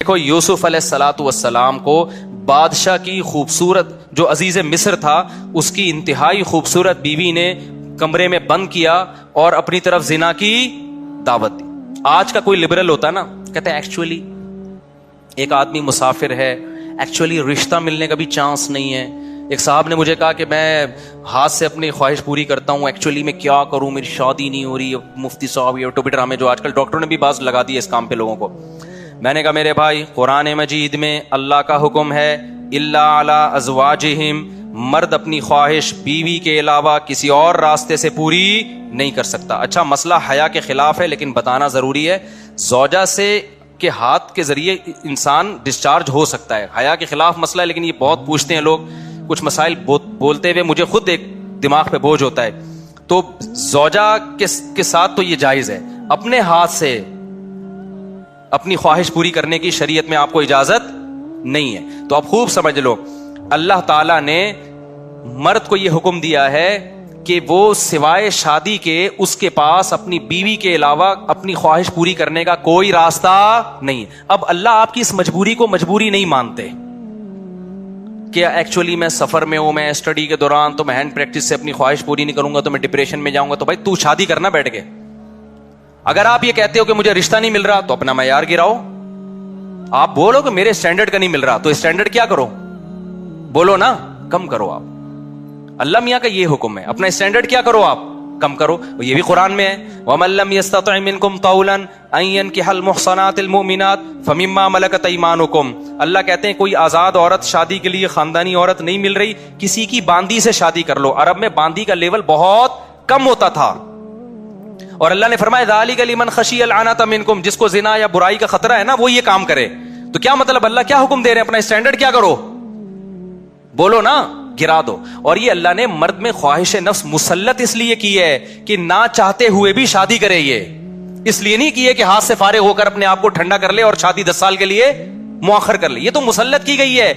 دیکھو یوسف علیہ الصلوۃ والسلام کو بادشاہ کی خوبصورت جو عزیز مصر تھا اس کی انتہائی خوبصورت بیوی نے کمرے میں بند کیا اور اپنی طرف زنا کی دعوت دی. آج کا کوئی لبرل ہوتا نا کہتے ہیں ایکچولی ایک آدمی مسافر ہے, ایکچولی رشتہ ملنے کا بھی چانس نہیں ہے. ایک صاحب نے مجھے کہا کہ میں ہاتھ سے اپنی خواہش پوری کرتا ہوں, ایکچولی میں کیا کروں, میری شادی نہیں ہو رہی. مفتی صاحب یہ ٹوپی ڈرامے جو آج کل ڈاکٹروں نے بھی باز لگا دی ہے اس کام پہ لوگوں کو. میں نے کہا میرے بھائی قرآن مجید میں اللہ کا حکم ہے الا علی ازواجہم, مرد اپنی خواہش بیوی کے علاوہ کسی اور راستے سے پوری نہیں کر سکتا. اچھا مسئلہ حیا کے خلاف ہے لیکن بتانا ضروری ہے, زوجہ سے کے ہاتھ کے ذریعے انسان ڈسچارج ہو سکتا ہے. حیا کے خلاف مسئلہ ہے لیکن یہ بہت پوچھتے ہیں لوگ, کچھ مسائل بولتے ہوئے مجھے خود ایک دماغ پہ بوجھ ہوتا ہے. تو زوجہ کے ساتھ تو یہ جائز ہے, اپنے ہاتھ سے اپنی خواہش پوری کرنے کی شریعت میں آپ کو اجازت نہیں ہے. تو آپ خوب سمجھ لو اللہ تعالیٰ نے مرد کو یہ حکم دیا ہے کہ وہ سوائے شادی کے اس کے پاس اپنی بیوی کے علاوہ اپنی خواہش پوری کرنے کا کوئی راستہ نہیں. اب اللہ آپ کی اس مجبوری کو مجبوری نہیں مانتے کہ ایکچولی میں سفر میں ہوں, میں اسٹڈی کے دوران تو میں ہینڈ پریکٹس سے اپنی خواہش پوری نہیں کروں گا تو میں ڈپریشن میں جاؤں گا. تو بھائی تو شادی کرنا بیٹھ کے. اگر آپ یہ کہتے ہو کہ مجھے رشتہ نہیں مل رہا تو اپنا معیار گراؤ. آپ بولو کہ میرے اسٹینڈرڈ کا نہیں مل رہا تو اسٹینڈرڈ کیا کرو, بولو نا کم کرو. آپ اللہ میاں کا یہ حکم ہے, اپنا اسٹینڈرڈ کیا کرو آپ کم کرو. یہ بھی قرآن میں ہے وَمَن لَّمْ يَسْتَطِعْ مِنكُمْ طَوْلًا أَن يَنكِحَ الْمُحْصَنَاتِ الْمُؤْمِنَاتِ فَمِمَّا مَلَكَتْ أَيْمَانُكُمْ. اللہ کہتے ہیں کوئی آزاد عورت شادی کے لیے خاندانی عورت نہیں مل رہی, کسی کی باندی سے شادی کر لو. عرب میں باندی کا لیول بہت کم ہوتا تھا اور اللہ نے فرمایا ذَلِكَ لِمَنْ خَشِيَ الْعَنَتَ مِنكُمْ, جس کو زنا یا برائی کا خطرہ ہے نا وہ یہ کام کرے. تو کیا مطلب اللہ کیا حکم دے رہے ہیں, اپنا اسٹینڈرڈ کیا کرو, بولو نا گرا دو. اور یہ اللہ نے مرد میں خواہش نفس مسلط اس لیے کی ہے کہ نہ چاہتے ہوئے بھی شادی کرے. یہ اس لیے نہیں کی ہے کہ ہاتھ سے فارغ ہو کر اپنے آپ کو ٹھنڈا کر لے اور شادی 10 سال کے لیے مؤخر کر لے. یہ تو مسلط کی گئی ہے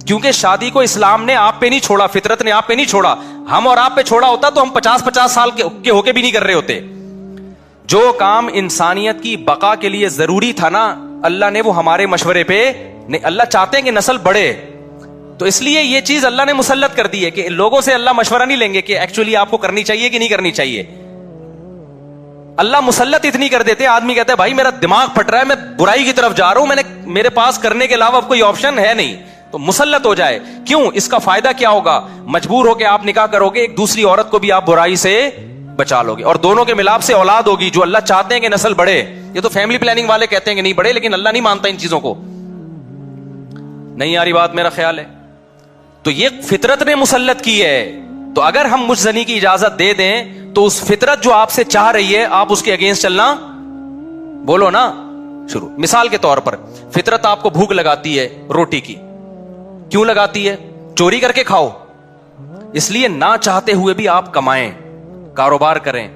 کیونکہ شادی کو اسلام نے آپ پہ نہیں چھوڑا, فطرت نے آپ پہ نہیں چھوڑا. ہم اور آپ پہ چھوڑا ہوتا تو ہم 50 سال کے ہو کے بھی نہیں کر رہے ہوتے. جو کام انسانیت کی بقا کے لیے ضروری تھا نا اللہ نے وہ ہمارے مشورے پہ نہیں. اللہ چاہتے ہیں کہ نسل بڑھے تو اس لیے یہ چیز اللہ نے مسلط کر دی ہے کہ لوگوں سے اللہ مشورہ نہیں لیں گے کہ ایکچولی آپ کو کرنی چاہیے کہ نہیں کرنی چاہیے. اللہ مسلط اتنی کر دیتے ہیں, آدمی کہتا ہے بھائی میرا دماغ پھٹ رہا ہے, میں برائی کی طرف جا رہا ہوں, میرے پاس کرنے کے علاوہ کوئی آپشن ہے نہیں, تو مسلط ہو جائے. کیوں, اس کا فائدہ کیا ہوگا, مجبور ہو کے آپ نکاح کرو گے, ایک دوسری عورت کو بھی آپ برائی سے بچا لو گے اور دونوں کے ملاپ سے اولاد ہوگی جو اللہ چاہتے ہیں کہ نسل بڑھے. یہ تو فیملی پلاننگ والے کہتے ہیں کہ نہیں بڑھے, لیکن اللہ نہیں مانتا ان چیزوں کو. نہیں آ رہی بات, میرا خیال ہے. تو یہ فطرت نے مسلط کی ہے. تو اگر ہم مجھ زنی کی اجازت دے دیں تو اس فطرت جو آپ سے چاہ رہی ہے آپ اس کے اگینسٹ چلنا, بولو نا شروع. مثال کے طور پر فطرت آپ کو بھوک لگاتی ہے روٹی کی, کیوں لگاتی ہے, چوری کر کے کھاؤ. اس لیے نہ چاہتے ہوئے بھی آپ کمائیں, کاروبار کریں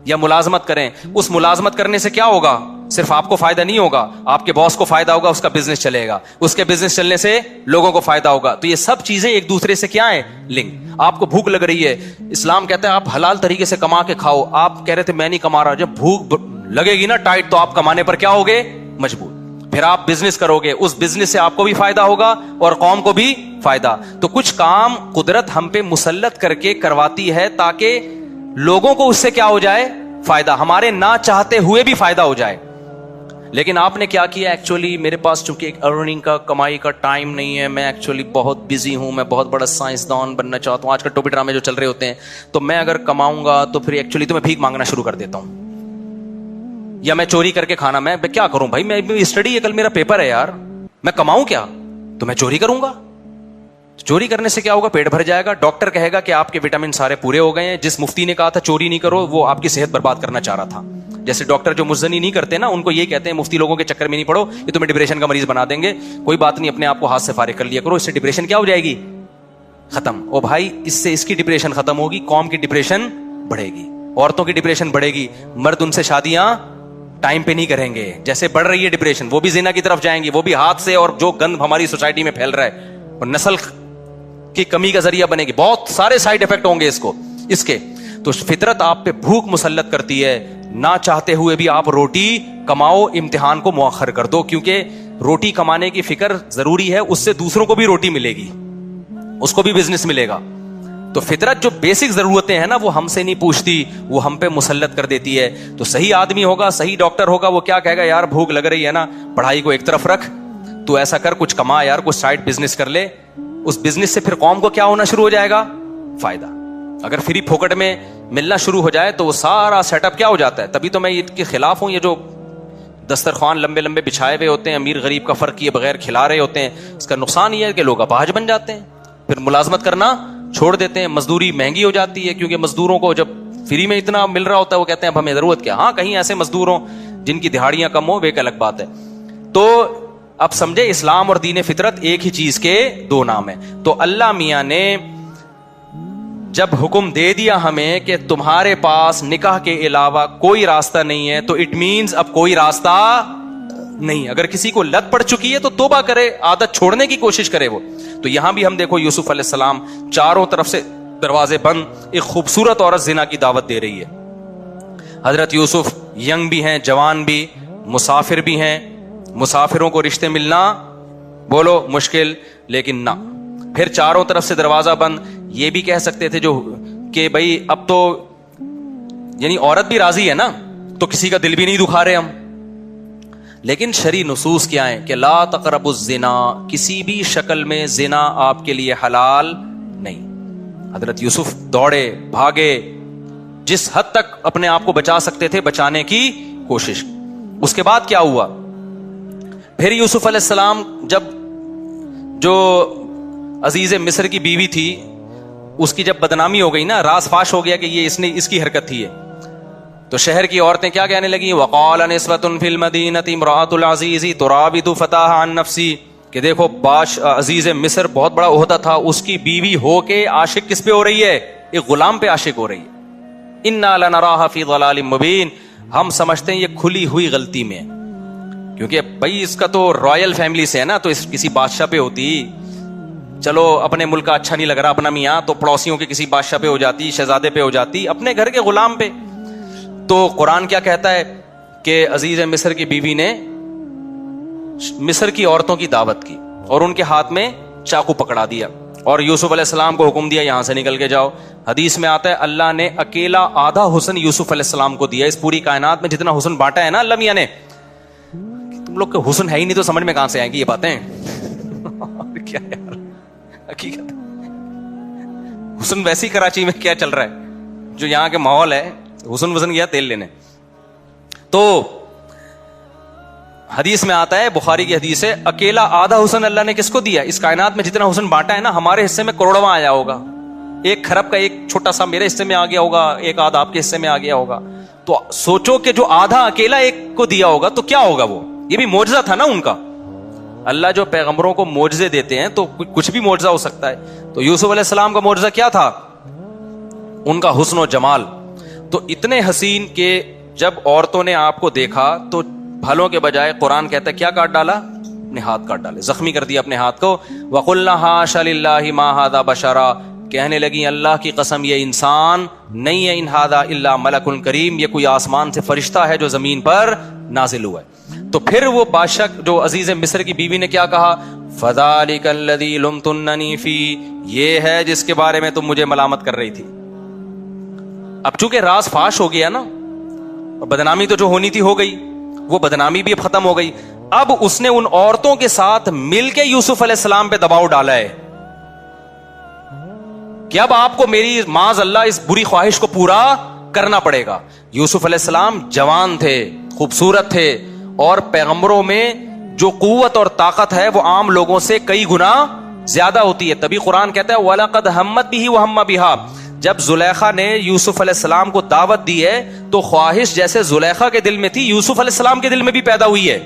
یا ملازمت کریں. اس ملازمت کرنے سے کیا ہوگا, صرف آپ کو فائدہ نہیں ہوگا, آپ کے باس کو فائدہ ہوگا, اس کا بزنس چلے گا, اس کے بزنس چلنے سے لوگوں کو فائدہ ہوگا. تو یہ سب چیزیں ایک دوسرے سے کیا ہیں, لنک. آپ کو بھوک لگ رہی ہے, اسلام کہتا ہے آپ حلال طریقے سے کما کے کھاؤ. آپ کہہ رہے تھے میں نہیں کما رہا, جب بھوک لگے گی نا ٹائٹ تو آپ کمانے پر کیا ہوگے, مجبور. پھر آپ بزنس کرو گے, اس بزنس سے آپ کو بھی فائدہ ہوگا اور قوم کو بھی فائدہ. تو کچھ کام قدرت ہم پہ مسلط کر کے کرواتی ہے تاکہ لوگوں کو اس سے کیا ہو جائے, فائدہ, ہمارے نہ چاہتے ہوئے بھی فائدہ ہو جائے. لیکن آپ نے کیا کیا, ایکچولی میرے پاس چونکہ ایک ارننگ کا کمائی کا ٹائم نہیں ہے, میں ایکچولی بہت بزی ہوں, میں بہت بڑا سائنسدان بننا چاہتا ہوں. آج کل ٹوپی ڈرامے جو چل رہے ہوتے ہیں, تو میں اگر کماؤں گا تو پھر ایکچولی تو میں بھیک مانگنا شروع کر دیتا ہوں یا میں چوری کر کے کھانا. میں کیا کروں بھائی, میں اسٹڈی ہے, کل میرا پیپر ہے یار, میں کماؤں کیا, تو میں چوری کروں گا. چوری کرنے سے کیا ہوگا, پیٹ بھر جائے گا. ڈاکٹر کہے گا کہ آپ کے وٹامن سارے پورے ہو گئے ہیں. جس مفتی نے کہا تھا چوری نہیں کرو, وہ آپ کی صحت برباد کرنا چاہ رہا تھا. جیسے ڈاکٹر جو مزنی نہیں کرتے نا, ان کو یہ کہتے ہیں مفتی لوگوں کے چکر میں نہیں پڑو, یہ تمہیں ڈپریشن کا مریض بنا دیں گے. کوئی بات نہیں, اپنے آپ کو ہاتھ سے فارغ کر لیا کرو, اس سے ڈپریشن کیا ہو جائے گی, ختم. او بھائی اس سے اس کی ڈپریشن ختم ہوگی, قوم کی ڈپریشن بڑھے گی, عورتوں کی ڈپریشن بڑھے گی. مرد ان سے شادیاں ٹائم پہ نہیں کریں گے, جیسے بڑھ رہی ہے ڈپریشن, وہ بھی زنا کی طرف جائیں گے, وہ بھی ہاتھ سے, اور جو گند ہماری سوسائٹی میں پھیل رہا ہے اور نسل کی کمی کا ذریعہ بنے گی. بہت سارے سائیڈ افیکٹ ہوں گے اس کے. تو فطرت آپ پہ بھوک مسلط کرتی ہے, نہ چاہتے ہوئے بھی آپ روٹی کماؤ, امتحان کو مؤخر کر دو, کیونکہ روٹی کمانے کی فکر ضروری ہے, اس سے دوسروں کو بھی روٹی ملے گی, اس کو بھی بزنس ملے گا. تو فطرت جو بیسک ضرورتیں ہیں نا وہ ہم سے نہیں پوچھتی, وہ ہم پہ مسلط کر دیتی ہے. تو صحیح آدمی ہوگا, صحیح ڈاکٹر ہوگا, وہ کیا کہے گا, یار بھوک لگ رہی ہے نا, پڑھائی کو ایک طرف رکھ, تو ایسا کر کچھ کما یار, کچھ سائڈ بزنس کر لے. اس بزنس سے پھر قوم کو کیا ہونا شروع ہو جائے گا, فائدہ. اگر فری پھوکٹ میں ملنا شروع ہو جائے تو وہ سارا سیٹ اپ کیا ہو جاتا ہے. تبھی تو میں ان کے خلاف ہوں, یہ جو دسترخوان لمبے لمبے بچھائے ہوئے ہوتے ہیں, امیر غریب کا فرق کیے بغیر کھلا رہے ہوتے ہیں. اس کا نقصان یہ ہے کہ لوگ اپاہج بن جاتے ہیں, پھر ملازمت کرنا چھوڑ دیتے ہیں, مزدوری مہنگی ہو جاتی ہے, کیونکہ مزدوروں کو جب فری میں اتنا مل رہا ہوتا ہے وہ کہتے ہیں اب ہمیں ضرورت کیا. ہاں کہیں ایسے مزدور ہوں جن کی دہاڑیاں کم ہوں, وہ ایک الگ بات ہے. تو اب سمجھے اسلام اور دین فطرت ایک ہی چیز کے دو نام ہیں. تو اللہ میاں نے جب حکم دے دیا ہمیں کہ تمہارے پاس نکاح کے علاوہ کوئی راستہ نہیں ہے, تو اٹ مینز اب کوئی راستہ نہیں. اگر کسی کو لت پڑ چکی ہے تو توبہ کرے, عادت چھوڑنے کی کوشش کرے وہ. تو یہاں بھی ہم دیکھو یوسف علیہ السلام چاروں طرف سے دروازے بند, ایک خوبصورت عورت زنا کی دعوت دے رہی ہے. حضرت یوسف ینگ بھی ہیں, جوان بھی, مسافر بھی ہیں, مسافروں کو رشتے ملنا بولو مشکل, لیکن نہ, پھر چاروں طرف سے دروازہ بند. یہ بھی کہہ سکتے تھے جو کہ بھائی اب تو یعنی عورت بھی راضی ہے نا, تو کسی کا دل بھی نہیں دکھا رہے ہم. لیکن شرعی نصوص کیا ہیں کہ لا تقربوا الزنا, کسی بھی شکل میں زنا آپ کے لیے حلال نہیں. حضرت یوسف دوڑے بھاگے, جس حد تک اپنے آپ کو بچا سکتے تھے بچانے کی کوشش. اس کے بعد کیا ہوا, پھر یوسف علیہ السلام جب جو عزیز مصر کی بیوی تھی اس کی جب بدنامی ہو گئی نا, راز فاش ہو گیا کہ یہ اس کی حرکت تھی, تو شہر کی عورتیں کیا کہنے لگی, وقال نسوۃ فی المدینہ امرأۃ العزیز تراود فتاها عن نفسی, کہ دیکھو عزیز مصر بہت بڑا عہدہ تھا, اس کی بیوی ہو کے عاشق کس پہ ہو رہی ہے, ایک غلام پہ عاشق ہو رہی ہے. انا لنراها فی ضلال مبین, ہم سمجھتے ہیں یہ کھلی ہوئی غلطی میں, کیونکہ بھائی اس کا تو رائل فیملی سے ہے نا, تو اس کسی بادشاہ پہ ہوتی, چلو اپنے ملک کا اچھا نہیں لگ رہا اپنا میاں, تو پڑوسیوں کے کسی بادشاہ پہ ہو جاتی, شہزادے پہ ہو جاتی, اپنے گھر کے غلام پہ. تو قرآن کیا کہتا ہے کہ عزیز مصر کی بیوی نے مصر کی عورتوں کی دعوت کی اور ان کے ہاتھ میں چاقو پکڑا دیا, اور یوسف علیہ السلام کو حکم دیا یہاں سے نکل کے جاؤ. حدیث میں آتا ہے اللہ نے اکیلا آدھا حسن یوسف علیہ السلام کو دیا. اس پوری کائنات میں جتنا حسن بانٹا ہے نا اللہ میاں نے, تم لوگ کے حسن ہے ہی نہیں تو سمجھ میں کہاں سے آئیں گی یہ باتیں. کیا یار حقیقت, حسن ویسی کراچی میں کیا چل رہا ہے, جو یہاں کے ماحول ہے, حسن وزن گیا تیل لینے. تو حدیث میں آتا ہے, بخاری کی حدیث ہے, اکیلا آدھا حسن اللہ نے کس کو دیا. اس کائنات میں جتنا حسن بانٹا ہے نا, ہمارے حصے میں کروڑواں آیا ہوگا, ایک کھرب کا ایک چھوٹا سا میرے حصے میں آ گیا ہوگا, ایک آدھا آپ کے حصے میں آ گیا ہوگا. تو سوچو کہ جو آدھا اکیلا ایک کو دیا ہوگا تو کیا ہوگا, وہ یہ بھی معجزہ تھا نا ان کا. اللہ جو پیغمبروں کو معجزے دیتے ہیں تو کچھ بھی معجزہ ہو سکتا ہے. تو یوسف علیہ السلام کا معجزہ کیا تھا, ان کا حسن و جمال. تو اتنے حسین کہ جب عورتوں نے آپ کو دیکھا تو بھلوں کے بجائے قرآن کہتا ہے کیا کاٹ ڈالا, اپنے ہاتھ کاٹ ڈالے, زخمی کر دیا اپنے ہاتھ کو. وَقُلْنَا حَاشَ لِلَّهِ مَا هَذَا بَشَرًا, کہنے لگی اللہ کی قسم یہ انسان نہیں ہے, ان هَذَا إِلَّا مَلَكٌ کریم, یہ کوئی آسمان سے فرشتہ ہے جو زمین پر نازل ہوا ہے. تو پھر وہ بادشاہ جو عزیز مصر کی بیوی نے کیا کہا, فَذَلِكَ الَّذِي لُمْتُنَّنِي فِيهِ, یہ ہے جس کے بارے میں تم مجھے ملامت کر رہی تھی. اب چونکہ راز فاش ہو گیا نا, اور بدنامی تو جو ہونی تھی ہو گئی, وہ بدنامی بھی اب ختم ہو گئی. اب اس نے ان عورتوں کے ساتھ مل کے یوسف علیہ السلام پہ دباؤ ڈالا ہے کہ اب آپ کو میری معاذ اللہ اس بری خواہش کو پورا کرنا پڑے گا. یوسف علیہ السلام جوان تھے, خوبصورت تھے, اور پیغمبروں میں جو قوت اور طاقت ہے وہ عام لوگوں سے کئی گنا زیادہ ہوتی ہے. تبھی قرآن کہتا ہے وَلَقَدْ هَمَّتْ بِهِ وَهَمَّ بِهَا, جب زلیخا نے یوسف علیہ السلام کو دعوت دی ہے تو خواہش جیسے زلیخا کے دل میں تھی یوسف علیہ السلام کے دل میں بھی پیدا ہوئی ہے.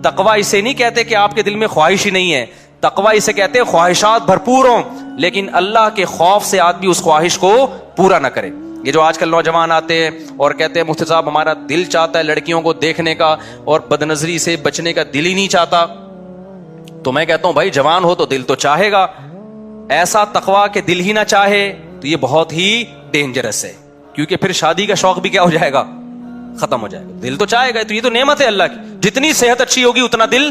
تقوی اسے نہیں کہتے کہ آپ کے دل میں خواہش ہی نہیں ہے, تقوی اسے کہتے ہیں خواہشات بھرپور ہوں لیکن اللہ کے خوف سے آدمی اس خواہش کو پورا نہ کرے. یہ جو آج کل نوجوان آتے ہیں اور کہتے ہیں مفتی صاحب ہمارا دل چاہتا ہے لڑکیوں کو دیکھنے کا اور بدنظری سے بچنے کا دل ہی نہیں چاہتا, تو میں کہتا ہوں بھائی جوان ہو تو دل تو چاہے گا, ایسا تقوی کہ دل ہی نہ چاہے تو یہ بہت ہی ڈینجرس ہے, کیونکہ پھر شادی کا شوق بھی کیا ہو جائے گا, ختم ہو جائے گا. دل تو چاہے گا, تو یہ تو نعمت ہے اللہ کی, جتنی صحت اچھی ہوگی اتنا دل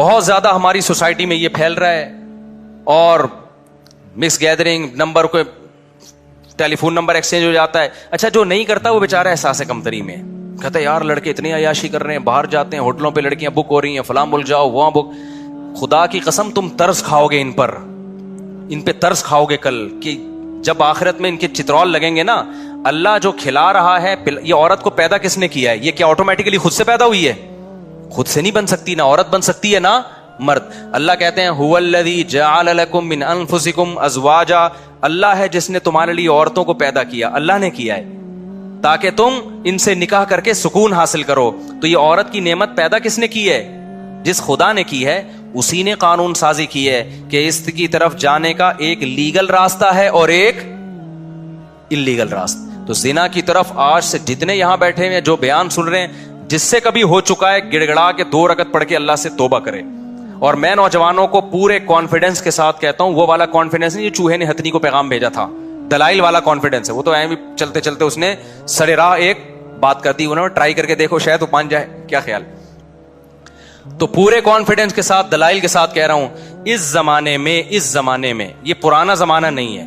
بہت زیادہ ہماری سوسائٹی میں یہ پھیل رہا ہے. اور مکس گیدرنگ, نمبر کو ٹیلی فون نمبر ایکسچینج ہو جاتا ہے. اچھا جو نہیں کرتا وہ بیچارہ احساس کمتری میں کہتا ہے یار لڑکے اتنی عیاشی کر رہے ہیں, باہر جاتے ہیں ہوٹلوں پہ لڑکیاں بک ہو رہی ہیں, فلاں ملک جاؤ وہاں بک. خدا کی قسم تم ترس کھاؤ گے ان پہ ترس کھاؤ گے کل, کہ جب آخرت میں ان کے چترول لگیں گے نا. اللہ جو کھلا رہا ہے, یہ عورت کو پیدا کس نے کیا ہے؟ یہ کیا آٹومیٹکلی خود سے پیدا ہوئی ہے؟ خود سے نہیں بن سکتی, نہ عورت بن سکتی ہے نہ مرد. اللہ کہتے ہیں هو الذی جعل لکم من انفسکم ازواجا, اللہ ہے جس نے تمہارے لیے عورتوں کو پیدا کیا, اللہ نے کیا ہے تاکہ تم ان سے نکاح کر کے سکون حاصل کرو. تو یہ عورت کی نعمت پیدا کس نے کی ہے؟ جس خدا نے کی ہے اسی نے قانون سازی کی ہے کہ اس کی طرف جانے کا ایک لیگل راستہ ہے اور ایک اللیگل راستہ. تو زنا کی طرف آج سے جتنے یہاں بیٹھے ہیں جو بیان سن رہے ہیں, جس سے کبھی ہو چکا ہے گڑ گڑا کے 2 رکعت پڑھ کے اللہ سے توبہ کرے. اور میں نوجوانوں کو پورے کانفیڈنس کے ساتھ کہتا ہوں, وہ والا کانفیڈنس نہیں جو چوہے نے ہتھنی کو پیغام بھیجا تھا, دلائل والا کانفیڈنس ہے. وہ تو بھی چلتے چلتے اس نے سڑے راہ ایک بات کر دی, انہوں نے ٹرائی کر کے دیکھو شاید وہ مان جائے, کیا خیال. تو پورے کانفیڈنس کے ساتھ دلائل کے ساتھ کہہ رہا ہوں, اس زمانے میں یہ پرانا زمانہ نہیں ہے.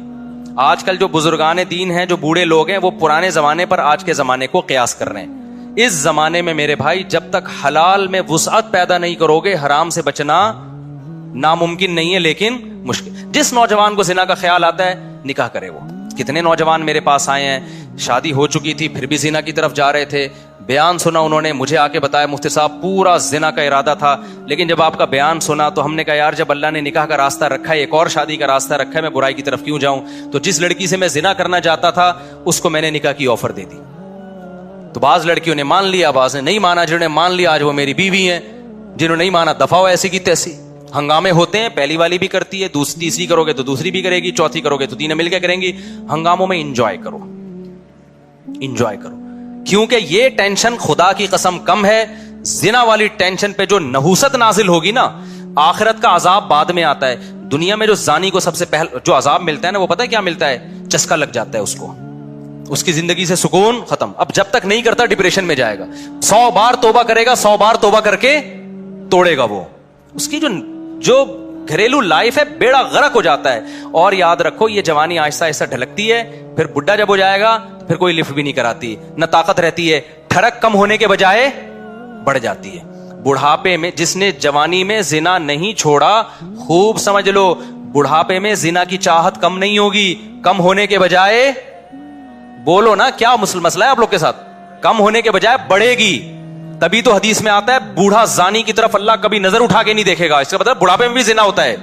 آج کل جو بزرگان دین ہیں, جو بوڑھے لوگ ہیں, وہ پرانے زمانے پر آج کے زمانے کو قیاس کر رہے ہیں. اس زمانے میں میرے بھائی جب تک حلال میں وسعت پیدا نہیں کرو گے, حرام سے بچنا ناممکن نہیں ہے لیکن مشکل. جس نوجوان کو زنا کا خیال آتا ہے نکاح کرے. وہ کتنے نوجوان میرے پاس آئے ہیں, شادی ہو چکی تھی پھر بھی زنا کی طرف جا رہے تھے, بیان سنا انہوں نے, مجھے آ کے بتایا مفتی صاحب پورا زنا کا ارادہ تھا, لیکن جب آپ کا بیان سنا تو ہم نے کہا یار جب اللہ نے نکاح کا راستہ رکھا ہے, ایک اور شادی کا راستہ رکھا ہے, میں برائی کی طرف کیوں جاؤں. تو جس لڑکی سے میں زنا کرنا چاہتا تھا اس کو میں نے نکاح کی آفر دے دی. تو بعض لڑکیوں نے مان لیا, بعض نے نہیں مانا. جنہوں نے مان لیا آج وہ میری بیوی ہیں, جنہوں نے نہیں مانا دفعہ ہو ایسی کی تیسی. ہنگامے ہوتے ہیں, پہلی والی بھی کرتی ہے, تیسری کرو گے تو دوسری بھی کرے گی, چوتھی کرو گے تو تینوں مل کے کریں گی. ہنگاموں میں انجوائے کرو. کیونکہ یہ ٹینشن خدا کی قسم کم ہے. زنا والی ٹینشن پہ جو نحوست نازل ہوگی نا, آخرت کا عذاب بعد میں آتا ہے. دنیا میں جو زانی کو سب سے پہلے جو عذاب ملتا ہے نا, وہ پتہ ہے کیا ملتا ہے؟ چسکا لگ جاتا ہے اس کو, اس کی زندگی سے سکون ختم. اب جب تک نہیں کرتا ڈپریشن میں جائے گا. 100 بار توبہ کرے گا, 100 بار توبہ کر کے توڑے گا. وہ اس کی جو گھریلو لائف ہے بیڑا غرق ہو جاتا ہے. اور یاد رکھو یہ جوانی آہستہ آہستہ ڈھلکتی ہے, پھر بڈھا جب ہو جائے گا پھر کوئی لفٹ بھی نہیں کراتی, نہ طاقت رہتی ہے, ٹھڑک کم ہونے کے بجائے بڑھ جاتی ہے. بڑھاپے میں جس نے جوانی میں زنا نہیں چھوڑا, خوب سمجھ لو بڑھاپے میں زنا کی چاہت کم نہیں ہوگی, کم ہونے کے بجائے, بولو نا کیا مسئلہ ہے آپ لوگ کے ساتھ, کم ہونے کے بجائے بڑھے گی. تبھی تو حدیث میں آتا ہے بوڑھا زانی کی طرف اللہ کبھی نظر اٹھا کے نہیں دیکھے گا. اس کا مطلب بڑھاپے میں بھی زنا ہوتا ہے,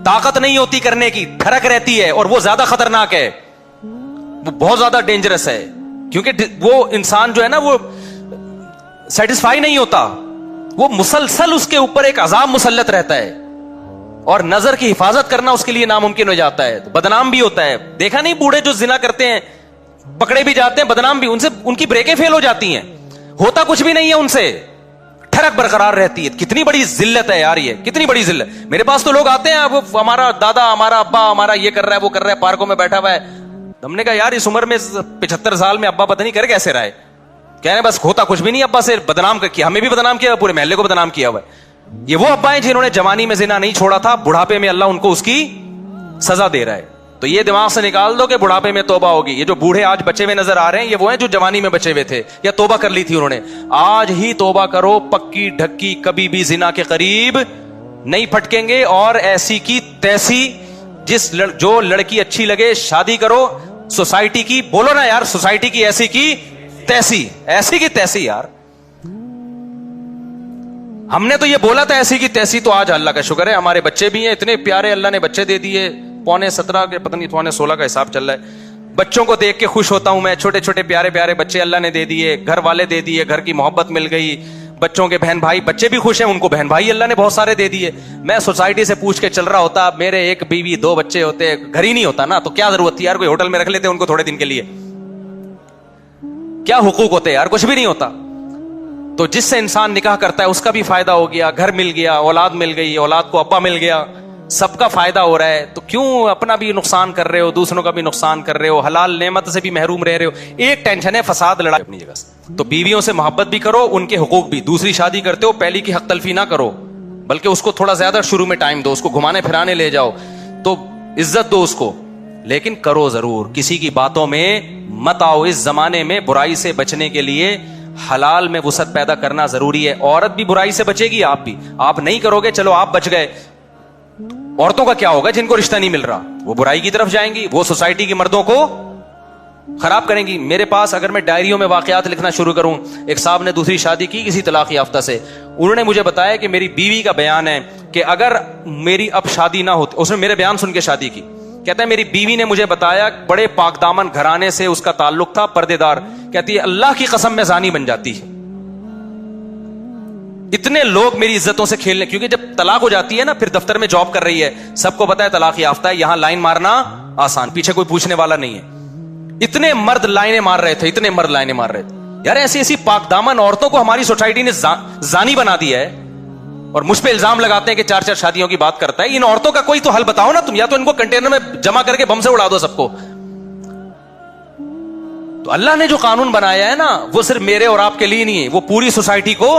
طاقت نہیں ہوتی کرنے کی, ٹھڑک رہتی ہے, اور وہ زیادہ خطرناک ہے, وہ بہت زیادہ ڈینجرس ہے. کیونکہ وہ انسان جو ہے نا وہ سیٹسفائی نہیں ہوتا, وہ مسلسل اس کے اوپر ایک عذاب مسلط رہتا ہے, اور نظر کی حفاظت کرنا اس کے لیے ناممکن ہو جاتا ہے, بدنام بھی ہوتا ہے. دیکھا نہیں بوڑھے جو زنا کرتے ہیں پکڑے بھی جاتے ہیں, بدنام بھی, ان کی بریکیں فیل ہو جاتی ہیں, ہوتا کچھ بھی نہیں ہے ان سے, ٹھڑک برقرار رہتی ہے. کتنی بڑی ذلت ہے یار, یہ کتنی بڑی ذلت. میرے پاس تو لوگ آتے ہیں, وہ ہمارا دادا, ہمارا ابا, ہمارا یہ کر رہا ہے, وہ کر رہا ہے, پارکوں میں بیٹھا ہوا ہے. ہم نے کہا یار اس عمر میں 75 سال میں ابا پتہ نہیں کر کیسے رہا ہے. کہہ رہے ہیں بس ہوتا کچھ بھی نہیں, ابا سے بدنام کیا, ہمیں بھی بدنام کیا, پورے محلے کو بدنام کیا ہوا ہے. یہ وہ ابا ہیں جنہوں نے جوانی میں زنا نہیں چھوڑا تھا, بڑھاپے میں اللہ ان کو اس کی سزا دے رہا ہے. تو یہ دماغ سے نکال دو کہ بڑھاپے میں توبہ ہوگی. یہ جو بوڑھے آج بچے ہوئے نظر آ رہے ہیں یہ وہ ہیں جو جوانی میں بچے ہوئے تھے یا توبہ کر لی تھی انہوں نے. آج ہی توبہ کرو, پکی ڈھکی, کبھی بھی زنا کے قریب نہیں پھٹکیں گے. اور ایسی کی تیسی, جو لڑکی اچھی لگے شادی کرو. سوسائٹی کی بولو نا یار, سوسائٹی کی ایسی کی تیسی, ایسی کی تیسی. یار ہم نے تو یہ بولا تھا ایسی کی تیسی, تو آج اللہ کا شکر ہے ہمارے بچے بھی ہیں اتنے پیارے, اللہ نے بچے دے دیے. 17.15 کے پتہ نہیں 16 کا حساب چل رہا ہے. بچوں کو دیکھ کے خوش ہوتا ہوں میں, چھوٹے چھوٹے پیارے پیارے بچے اللہ نے دے دیے, گھر والے دے دیے, گھر کی محبت مل گئی. بچوں کے بہن بھائی, بچے بھی خوش ہیں, ان کو بہن بھائی اللہ نے بہت سارے دے دیے. میں سوسائٹی سے پوچھ کے چل رہا ہوتا, میرے ایک بیوی 2 بچے ہوتے, گھر ہی نہیں ہوتا نا, تو کیا ضرورت تھی یار, کوئی ہوٹل میں رکھ لیتے ان کو تھوڑے دن کے لیے, کیا حقوق ہوتے یار, کچھ بھی نہیں ہوتا. تو جس سے انسان نکاح کرتا ہے اس کا بھی فائدہ ہو گیا, گھر مل گیا, اولاد مل گئی, اولاد کو ابا مل گیا, سب کا فائدہ ہو رہا ہے. تو کیوں اپنا بھی نقصان کر رہے ہو, دوسروں کا بھی نقصان کر رہے ہو, حلال نعمت سے بھی محروم رہ رہے ہو. ایک ٹینشن ہے فساد, لڑائی اپنی جگہ سے. تو بیویوں سے محبت بھی کرو, ان کے حقوق بھی. دوسری شادی کرتے ہو پہلی کی حق تلفی نہ کرو, بلکہ اس کو تھوڑا زیادہ شروع میں ٹائم دو, اس کو گھمانے پھرانے لے جاؤ, تو عزت دو اس کو, لیکن کرو ضرور, کسی کی باتوں میں مت آؤ. اس زمانے میں برائی سے بچنے کے لیے حلال میں وسعت پیدا کرنا ضروری ہے. عورت بھی برائی سے بچے گی, آپ بھی. آپ نہیں کرو گے, چلو آپ بچ گئے, عورتوں کا کیا ہوگا جن کو رشتہ نہیں مل رہا؟ وہ برائی کی طرف جائیں گی, وہ سوسائٹی کے مردوں کو خراب کریں گی. میرے پاس اگر میں ڈائریوں میں واقعات لکھنا شروع کروں, ایک صاحب نے دوسری شادی کی کسی طلاق یافتہ سے, انہوں نے مجھے بتایا کہ میری بیوی کا بیان ہے کہ اگر میری اب شادی نہ ہوتی, اس نے میرے بیان سن کے شادی کی, کہتا ہے میری بیوی نے مجھے بتایا بڑے پاک دامن گھرانے سے اس کا تعلق تھا, پردے دار, کہتی ہے اللہ کی قسم میں زانی بن جاتی. اتنے لوگ میری عزتوں سے کھیلنے, کیونکہ جب طلاق ہو جاتی ہے نا, پھر دفتر میں جاب کر رہی ہے, سب کو پتا ہے طلاق یافتہ ہے, یہاں لائن مارنا آسان, پیچھے کوئی پوچھنے والا نہیں ہے. اتنے مرد لائنیں مار رہے تھے, اتنے مرد لائنیں مار رہے تھے. یار ایسی ایسی پاک دامن عورتوں کو ہماری سوسائٹی نے زانی بنا دیا ہے, اور مجھ پہ الزام لگاتے ہیں کہ 4 شادیوں کی بات کرتا ہے. ان عورتوں کا کوئی تو حل بتاؤ نا تم, یا تو ان کو کنٹینر میں جمع کر کے بم سے اڑا دو سب کو. تو اللہ نے جو قانون بنایا ہے نا, وہ صرف میرے اور آپ کے لیے نہیں ہے, وہ پوری سوسائٹی کو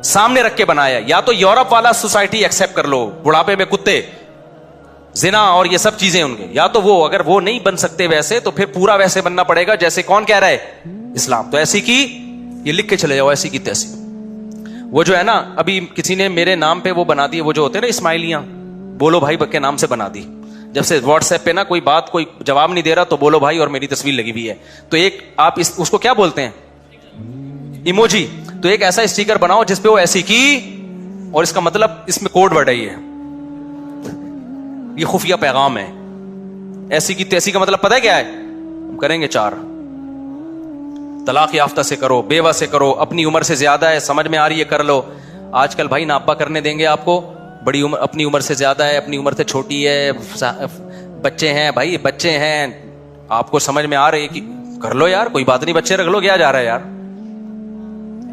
سامنے رکھ کے بنایا. یا تو یورپ والا سوسائٹی ایکسپٹ کر لو, بڑھاپے میں کتے, زنا اور یہ سب چیزیں ان کے, یا تو وہ, اگر وہ نہیں بن سکتے ویسے تو پھر پورا ویسے بننا پڑے گا جیسے کون کہہ رہا ہے, اسلام. تو ایسی کی, یہ لکھ کے چلے جاؤ, ایسی کی تیسی. وہ جو ہے نا, ابھی کسی نے میرے نام پہ وہ بنا دی, وہ جو ہوتے ہیں نا اسماعیلیاں, بولو بھائی کے نام سے بنا دی. جب سے واٹس ایپ پہ نا کوئی بات کوئی جواب نہیں دے رہا تو بولو بھائی اور میری تصویر لگی ہوئی ہے, تو ایک آپ اس کو کیا بولتے ہیں, ایموجی. تو ایک ایسا اسٹیکر بناؤ جس پہ وہ ایسی کی, اور اس کا مطلب اس میں کوڈ ورڈ ہے, یہ خفیہ پیغام ہے. ایسی کی تیسی کا مطلب پتہ ہے کیا ہے؟ ہم کریں گے 4. طلاق یافتہ سے کرو, بیوہ سے کرو, اپنی عمر سے زیادہ ہے, سمجھ میں آ رہی ہے کر لو. آج کل بھائی ناپا کرنے دیں گے آپ کو, بڑی عمر, اپنی عمر سے زیادہ ہے, اپنی عمر سے چھوٹی ہے, بچے ہیں بھائی, بچے ہیں, آپ کو سمجھ میں آ رہی ہے کہ کر لو یار, کوئی بات نہیں, بچے رکھ لو, کیا جا رہا ہے یار.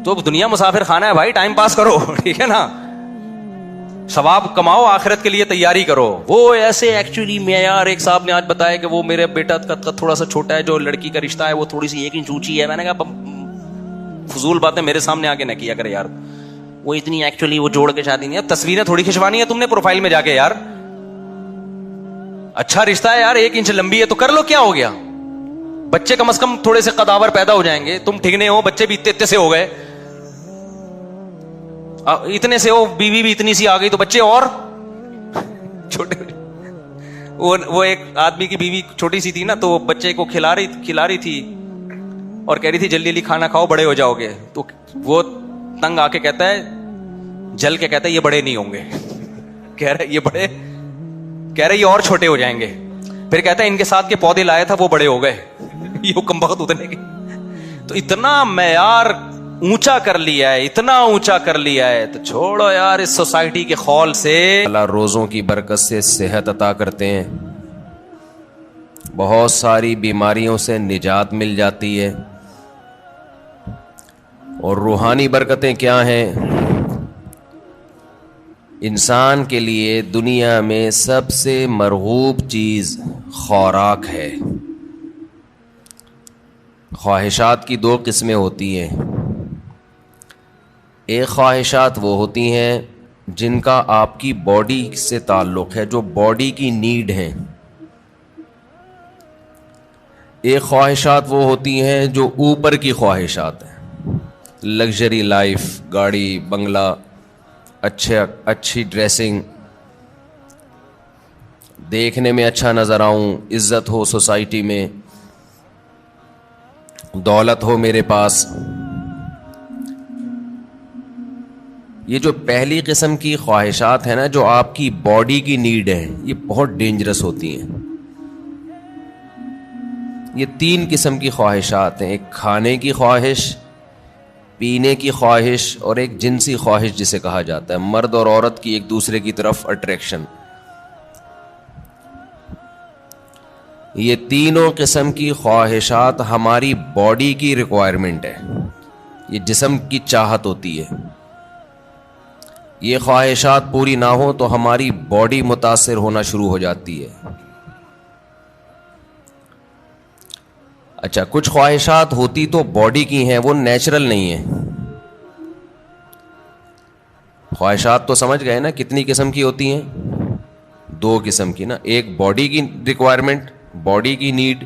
تو دنیا مسافر خانہ ہے بھائی, ٹائم پاس کرو, ٹھیک ہے نا, ثواب کماؤ, آخرت کے لیے تیاری کرو. وہ ایسے ایکچولی معیار, ایک صاحب نے آج بتایا کہ وہ میرے بیٹا کا تھوڑا سا چھوٹا ہے, جو لڑکی کا رشتہ ہے وہ تھوڑی سی 1 انچ اونچی ہے. میں نے کہا فضول باتیں میرے سامنے آ کے نہ کیا کرے یار, وہ اتنی ایکچولی وہ جوڑ کے شادی نہیں ہے. تصویریں تھوڑی کھنچوانی ہے تم نے پروفائل میں جا کے یار, اچھا رشتہ ہے یار, 1 انچ لمبی ہے تو کر لو, کیا ہو گیا. بچے کم از کم تھوڑے سے قداور پیدا ہو جائیں گے. تم ٹھگنے ہو, بچے بھی اتنے سے ہو گئے, اتنے سے ہو, بیوی بھی اتنی سی آ گئی تو بچے اور چھوٹے. وہ ایک آدمی کی بیوی چھوٹی سی تھی نا, تو بچے کو کھلا رہی تھی اور کہہ رہی تھی جلدی جلدی کھانا کھاؤ, بڑے ہو جاؤ گے. تو وہ تنگ آ کے کہتا ہے, جل کے کہتا ہے یہ بڑے نہیں ہوں گے. کہہ رہے یہ بڑے, کہہ رہے یہ اور چھوٹے ہو جائیں گے. پھر کہتا ہے ان کے ساتھ کے پودے لائے تھا وہ بڑے ہو گئے. یہ حکم بخت اتنے کے. تو اتنا معیار اونچا کر لیا ہے, اتنا اونچا کر لیا ہے, تو چھوڑو یار اس سوسائٹی کے خول سے. اللہ روزوں کی برکت سے صحت عطا کرتے ہیں, بہت ساری بیماریوں سے نجات مل جاتی ہے. اور روحانی برکتیں کیا ہیں؟ انسان کے لیے دنیا میں سب سے مرغوب چیز خوراک ہے. خواہشات کی 2 قسمیں ہوتی ہیں. ایک خواہشات وہ ہوتی ہیں جن کا آپ کی باڈی سے تعلق ہے, جو باڈی کی نیڈ ہیں. ایک خواہشات وہ ہوتی ہیں جو اوپر کی خواہشات ہیں, لگژری لائف, گاڑی بنگلہ, اچھی ڈریسنگ, دیکھنے میں اچھا نظر آؤں, عزت ہو سوسائٹی میں, دولت ہو میرے پاس. یہ جو پہلی قسم کی خواہشات ہیں نا, جو آپ کی باڈی کی نیڈ ہے, یہ بہت ڈینجرس ہوتی ہیں. یہ 3 قسم کی خواہشات ہیں. ایک کھانے کی خواہش, پینے کی خواہش, اور ایک جنسی خواہش جسے کہا جاتا ہے, مرد اور عورت کی ایک دوسرے کی طرف اٹریکشن. یہ تینوں قسم کی خواہشات ہماری باڈی کی ریکوائرمنٹ ہے, یہ جسم کی چاہت ہوتی ہے. یہ خواہشات پوری نہ ہو تو ہماری باڈی متاثر ہونا شروع ہو جاتی ہے. اچھا, کچھ خواہشات ہوتی تو باڈی کی ہیں, وہ نیچرل نہیں ہیں. خواہشات تو سمجھ گئے نا کتنی قسم کی ہوتی ہیں؟ 2 قسم کی نا. ایک باڈی کی ریکوائرمنٹ, باڈی کی نیڈ,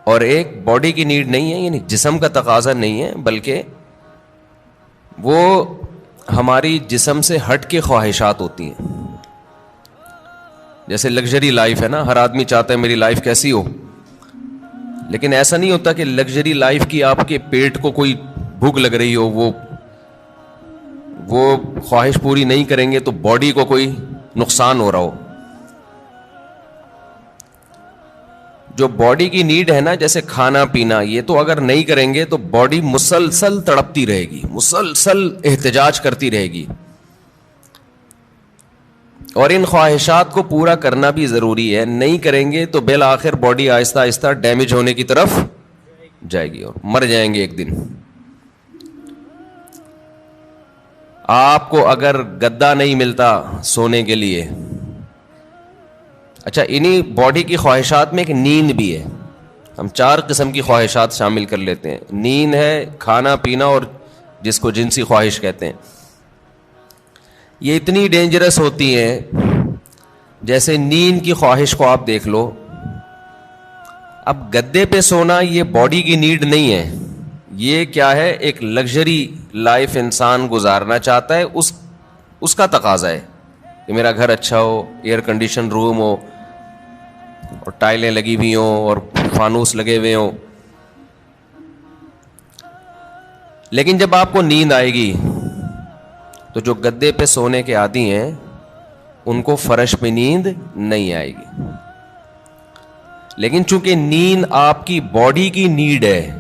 اور ایک باڈی کی نیڈ نہیں ہے, یعنی جسم کا تقاضا نہیں ہے, بلکہ وہ ہماری جسم سے ہٹ کے خواہشات ہوتی ہیں. جیسے لگژری لائف ہے نا, ہر آدمی چاہتا ہے میری لائف کیسی ہو, لیکن ایسا نہیں ہوتا کہ لگژری لائف کی آپ کے پیٹ کو کوئی بھوک لگ رہی ہو, وہ خواہش پوری نہیں کریں گے تو باڈی کو کوئی نقصان ہو رہا ہو. جو باڈی کی نیڈ ہے نا, جیسے کھانا پینا, یہ تو اگر نہیں کریں گے تو باڈی مسلسل تڑپتی رہے گی, مسلسل احتجاج کرتی رہے گی. اور ان خواہشات کو پورا کرنا بھی ضروری ہے, نہیں کریں گے تو بالآخر باڈی آہستہ آہستہ ڈیمیج ہونے کی طرف جائے گی اور مر جائیں گے ایک دن. آپ کو اگر گدا نہیں ملتا سونے کے لیے, اچھا انہی باڈی کی خواہشات میں ایک نیند بھی ہے. ہم 4 قسم کی خواہشات شامل کر لیتے ہیں. نیند ہے, کھانا پینا, اور جس کو جنسی خواہش کہتے ہیں. یہ اتنی ڈینجرس ہوتی ہیں. جیسے نیند کی خواہش کو آپ دیکھ لو, اب گدے پہ سونا یہ باڈی کی نیڈ نہیں ہے, یہ کیا ہے, ایک لگژری لائف انسان گزارنا چاہتا ہے, اس کا تقاضا ہے کہ میرا گھر اچھا ہو, ایئر کنڈیشن روم ہو, اور ٹائلیں لگی ہوئی ہوں, اور فانوس لگے ہوئے ہوں. لیکن جب آپ کو نیند آئے گی تو جو گدے پہ سونے کے عادی ہیں ان کو فرش پہ نیند نہیں آئے گی. لیکن چونکہ نیند آپ کی باڈی کی نیڈ ہے,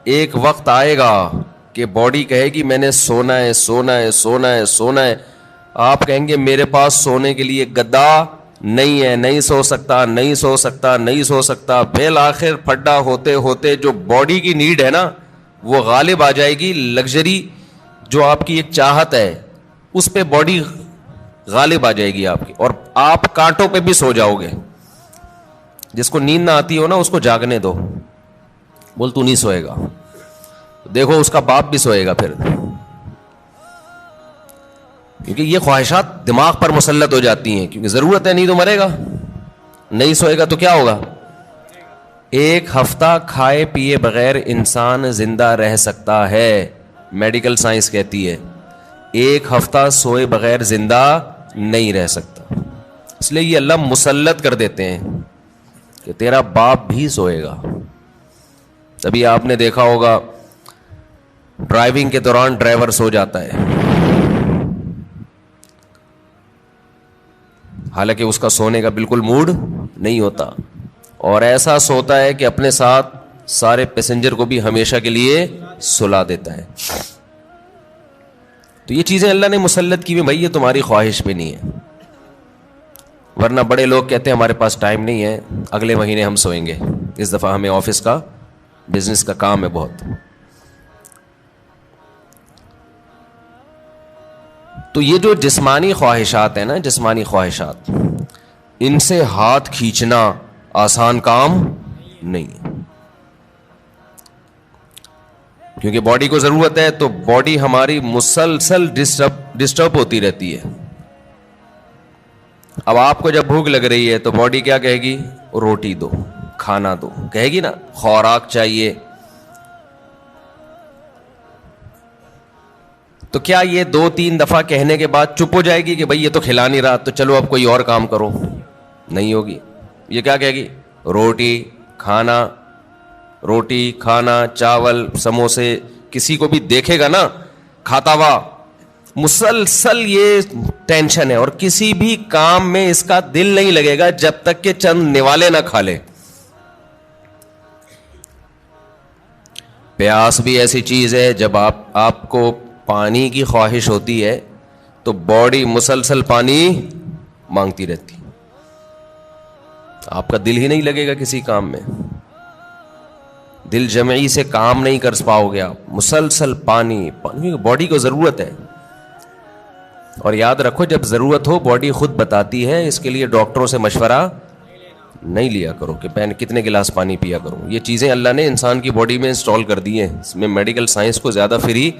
ایک وقت آئے گا کہ باڈی کہے گی میں نے سونا ہے, سونا ہے, سونا ہے, سونا ہے. آپ کہیں گے میرے پاس سونے کے لیے گدا نہیں ہے, نہیں سو سکتا, نہیں سو سکتا, نہیں سو سکتا. بالآخر پھڈا ہوتے ہوتے جو باڈی کی نیڈ ہے نا وہ غالب آ جائے گی. لگژری جو آپ کی ایک چاہت ہے اس پہ باڈی غالب آ جائے گی آپ کی, اور آپ کانٹوں پہ بھی سو جاؤ گے. جس کو نیند نہ آتی ہو نا اس کو جاگنے دو, بول تو نہیں سوئے گا, دیکھو اس کا باپ بھی سوئے گا پھر, کیونکہ یہ خواہشات دماغ پر مسلط ہو جاتی ہیں. کیونکہ ضرورت ہے, نہیں تو مرے گا, نہیں سوئے گا تو کیا ہوگا. 1 ہفتہ کھائے پیے بغیر انسان زندہ رہ سکتا ہے, میڈیکل سائنس کہتی ہے. 1 ہفتہ سوئے بغیر زندہ نہیں رہ سکتا. اس لیے یہ اللہ مسلط کر دیتے ہیں کہ تیرا باپ بھی سوئے گا. تبھی آپ نے دیکھا ہوگا ڈرائیونگ کے دوران ڈرائیور سو جاتا ہے, حالانکہ اس کا سونے کا بالکل موڈ نہیں ہوتا, اور ایسا سوتا ہے کہ اپنے ساتھ سارے پیسنجر کو بھی ہمیشہ کے لیے سلا دیتا ہے. تو یہ چیزیں اللہ نے مسلط کی ہوئی, بھائی یہ تمہاری خواہش پہ نہیں ہے. ورنہ بڑے لوگ کہتے ہیں ہمارے پاس ٹائم نہیں ہے, اگلے مہینے ہم سوئیں گے, اس دفعہ ہمیں آفس کا بزنس کا کام ہے بہت. تو یہ جو جسمانی خواہشات ہیں نا, جسمانی خواہشات, ان سے ہاتھ کھینچنا آسان کام نہیں ہے, کیونکہ باڈی کو ضرورت ہے. تو باڈی ہماری مسلسل ڈسٹرب ہوتی رہتی ہے. اب آپ کو جب بھوک لگ رہی ہے تو باڈی کیا کہے گی, روٹی دو, کھانا دو, کہے گی نا, خوراک چاہیے. تو کیا یہ 2-3 دفعہ کہنے کے بعد چپ ہو جائے گی کہ بھائی یہ تو کھلا نہیں رہا تو چلو اب کوئی اور کام کرو؟ نہیں ہوگی. یہ کیا کہے گی, روٹی کھانا, روٹی کھانا, چاول, سموسے. کسی کو بھی دیکھے گا نا کھاتا ہوا, مسلسل یہ ٹینشن ہے, اور کسی بھی کام میں اس کا دل نہیں لگے گا جب تک کہ چند نوالے نہ کھا لے. پیاس بھی ایسی چیز ہے, جب آپ کو پانی کی خواہش ہوتی ہے تو باڈی مسلسل پانی مانگتی رہتی, آپ کا دل ہی نہیں لگے گا کسی کام میں, دل جمعی سے کام نہیں کر پاؤ گے آپ. مسلسل پانی, باڈی کو ضرورت ہے. اور یاد رکھو جب ضرورت ہو باڈی خود بتاتی ہے, اس کے لیے ڈاکٹروں سے مشورہ نہیں لیا کرو کہ میں کتنے گلاس پانی پیا کروں. یہ چیزیں اللہ نے انسان کی باڈی میں انسٹال کر دی ہیں, اس میں میڈیکل سائنس کو زیادہ فری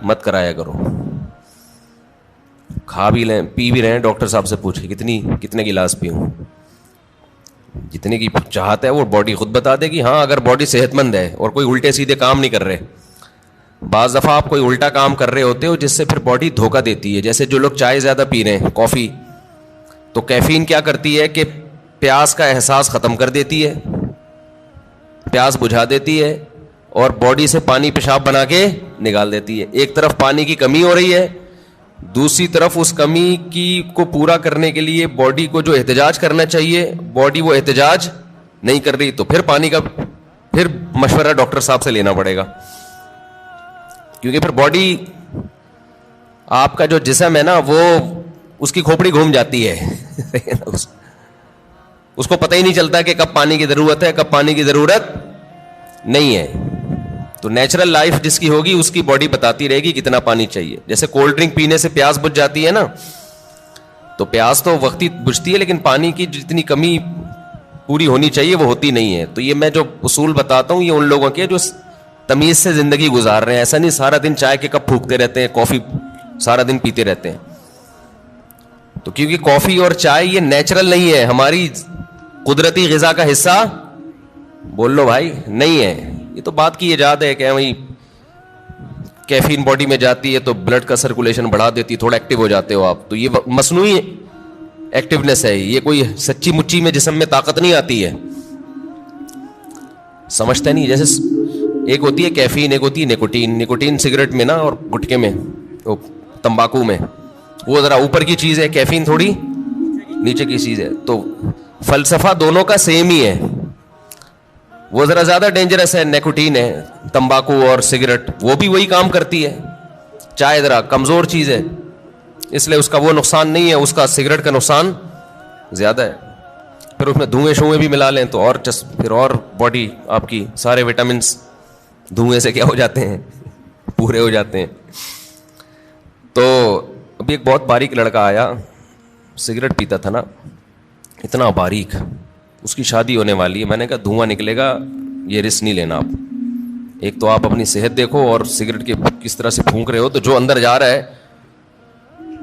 مت کرایا کرو. کھا بھی لیں پی بھی رہے ہیں, ڈاکٹر صاحب سے پوچھ کے کتنے گلاس پیوں, جتنے کی چاہت ہے وہ باڈی خود بتا دے گی. ہاں اگر باڈی صحت مند ہے اور کوئی الٹے سیدھے کام نہیں کر رہے. بعض دفعہ آپ کوئی الٹا کام کر رہے ہوتے ہو جس سے پھر باڈی دھوکہ دیتی ہے, جیسے جو لوگ چائے زیادہ پی رہے ہیں, کافی, تو کیفین کیا کرتی ہے کہ پیاس کا احساس ختم کر دیتی ہے, پیاس بجھا دیتی ہے اور باڈی سے پانی پیشاب بنا کے نکال دیتی ہے. ایک طرف پانی کی کمی ہو رہی ہے, دوسری طرف اس کمی کی کو پورا کرنے کے لیے باڈی کو جو احتجاج کرنا چاہیے باڈی وہ احتجاج نہیں کر رہی, تو پھر پانی کا پھر مشورہ ڈاکٹر صاحب سے لینا پڑے گا, کیونکہ پھر باڈی آپ کا جو جسم ہے نا وہ اس کی کھوپڑی گھوم جاتی ہے اس کو پتہ ہی نہیں چلتا کہ کب پانی کی ضرورت ہے کب پانی کی ضرورت نہیں ہے. تو نیچرل لائف جس کی ہوگی اس کی باڈی بتاتی رہے گی کتنا پانی چاہیے. جیسے کولڈ ڈرنک پینے سے پیاس بجھ جاتی ہے نا, تو پیاس تو وقتی بجھتی ہے لیکن پانی کی جتنی کمی پوری ہونی چاہیے وہ ہوتی نہیں ہے. تو یہ میں جو اصول بتاتا ہوں یہ ان لوگوں کے جو تمیز سے زندگی گزار رہے ہیں. ایسا نہیں سارا دن چائے کے کپ پھونکتے رہتے ہیں, کافی سارا دن پیتے رہتے ہیں. تو کیونکہ کافی اور چائے یہ نیچرل نہیں ہے, ہماری قدرتی غذا کا حصہ بول لو بھائی نہیں ہے. یہ تو بات کی ایجاد ہے کہ وہی کیفین باڈی میں جاتی ہے تو بلڈ کا سرکولیشن بڑھا دیتی ہے, تھوڑا ایکٹیو ہو جاتے ہو آپ. تو یہ مصنوعی ایکٹیونیس ہے, یہ کوئی سچی مچی میں جسم میں طاقت نہیں آتی ہے, سمجھتے نہیں. جیسے ایک ہوتی ہے کیفین, ایک ہوتی ہے نکوٹین. نکوٹین سگریٹ میں نا اور گٹکے میں, تمباکو میں, وہ ذرا اوپر کی چیز ہے, کیفین تھوڑی نیچے کی چیز ہے. تو فلسفہ دونوں کا سیم ہی ہے. وہ ذرا زیادہ ڈینجرس ہے نکوٹین ہے, تمباکو اور سگریٹ وہ بھی وہی کام کرتی ہے. چائے ذرا کمزور چیز ہے اس لیے اس کا وہ نقصان نہیں ہے, اس کا سگریٹ کا نقصان زیادہ ہے. پھر اس میں دھوئیں شوئیں بھی ملا لیں تو اور پھر اور باڈی آپ کی سارے وٹامنس دھوئیں سے کیا ہو جاتے ہیں, پورے ہو جاتے ہیں. تو ابھی ایک بہت باریک لڑکا آیا, سگریٹ پیتا تھا نا, اتنا باریک, اس کی شادی ہونے والی ہے. میں نے کہا دھواں نکلے گا, یہ رسک نہیں لینا آپ. ایک تو آپ اپنی صحت دیکھو اور سگریٹ کے کس طرح سے پھونک رہے ہو, تو جو اندر جا رہا ہے,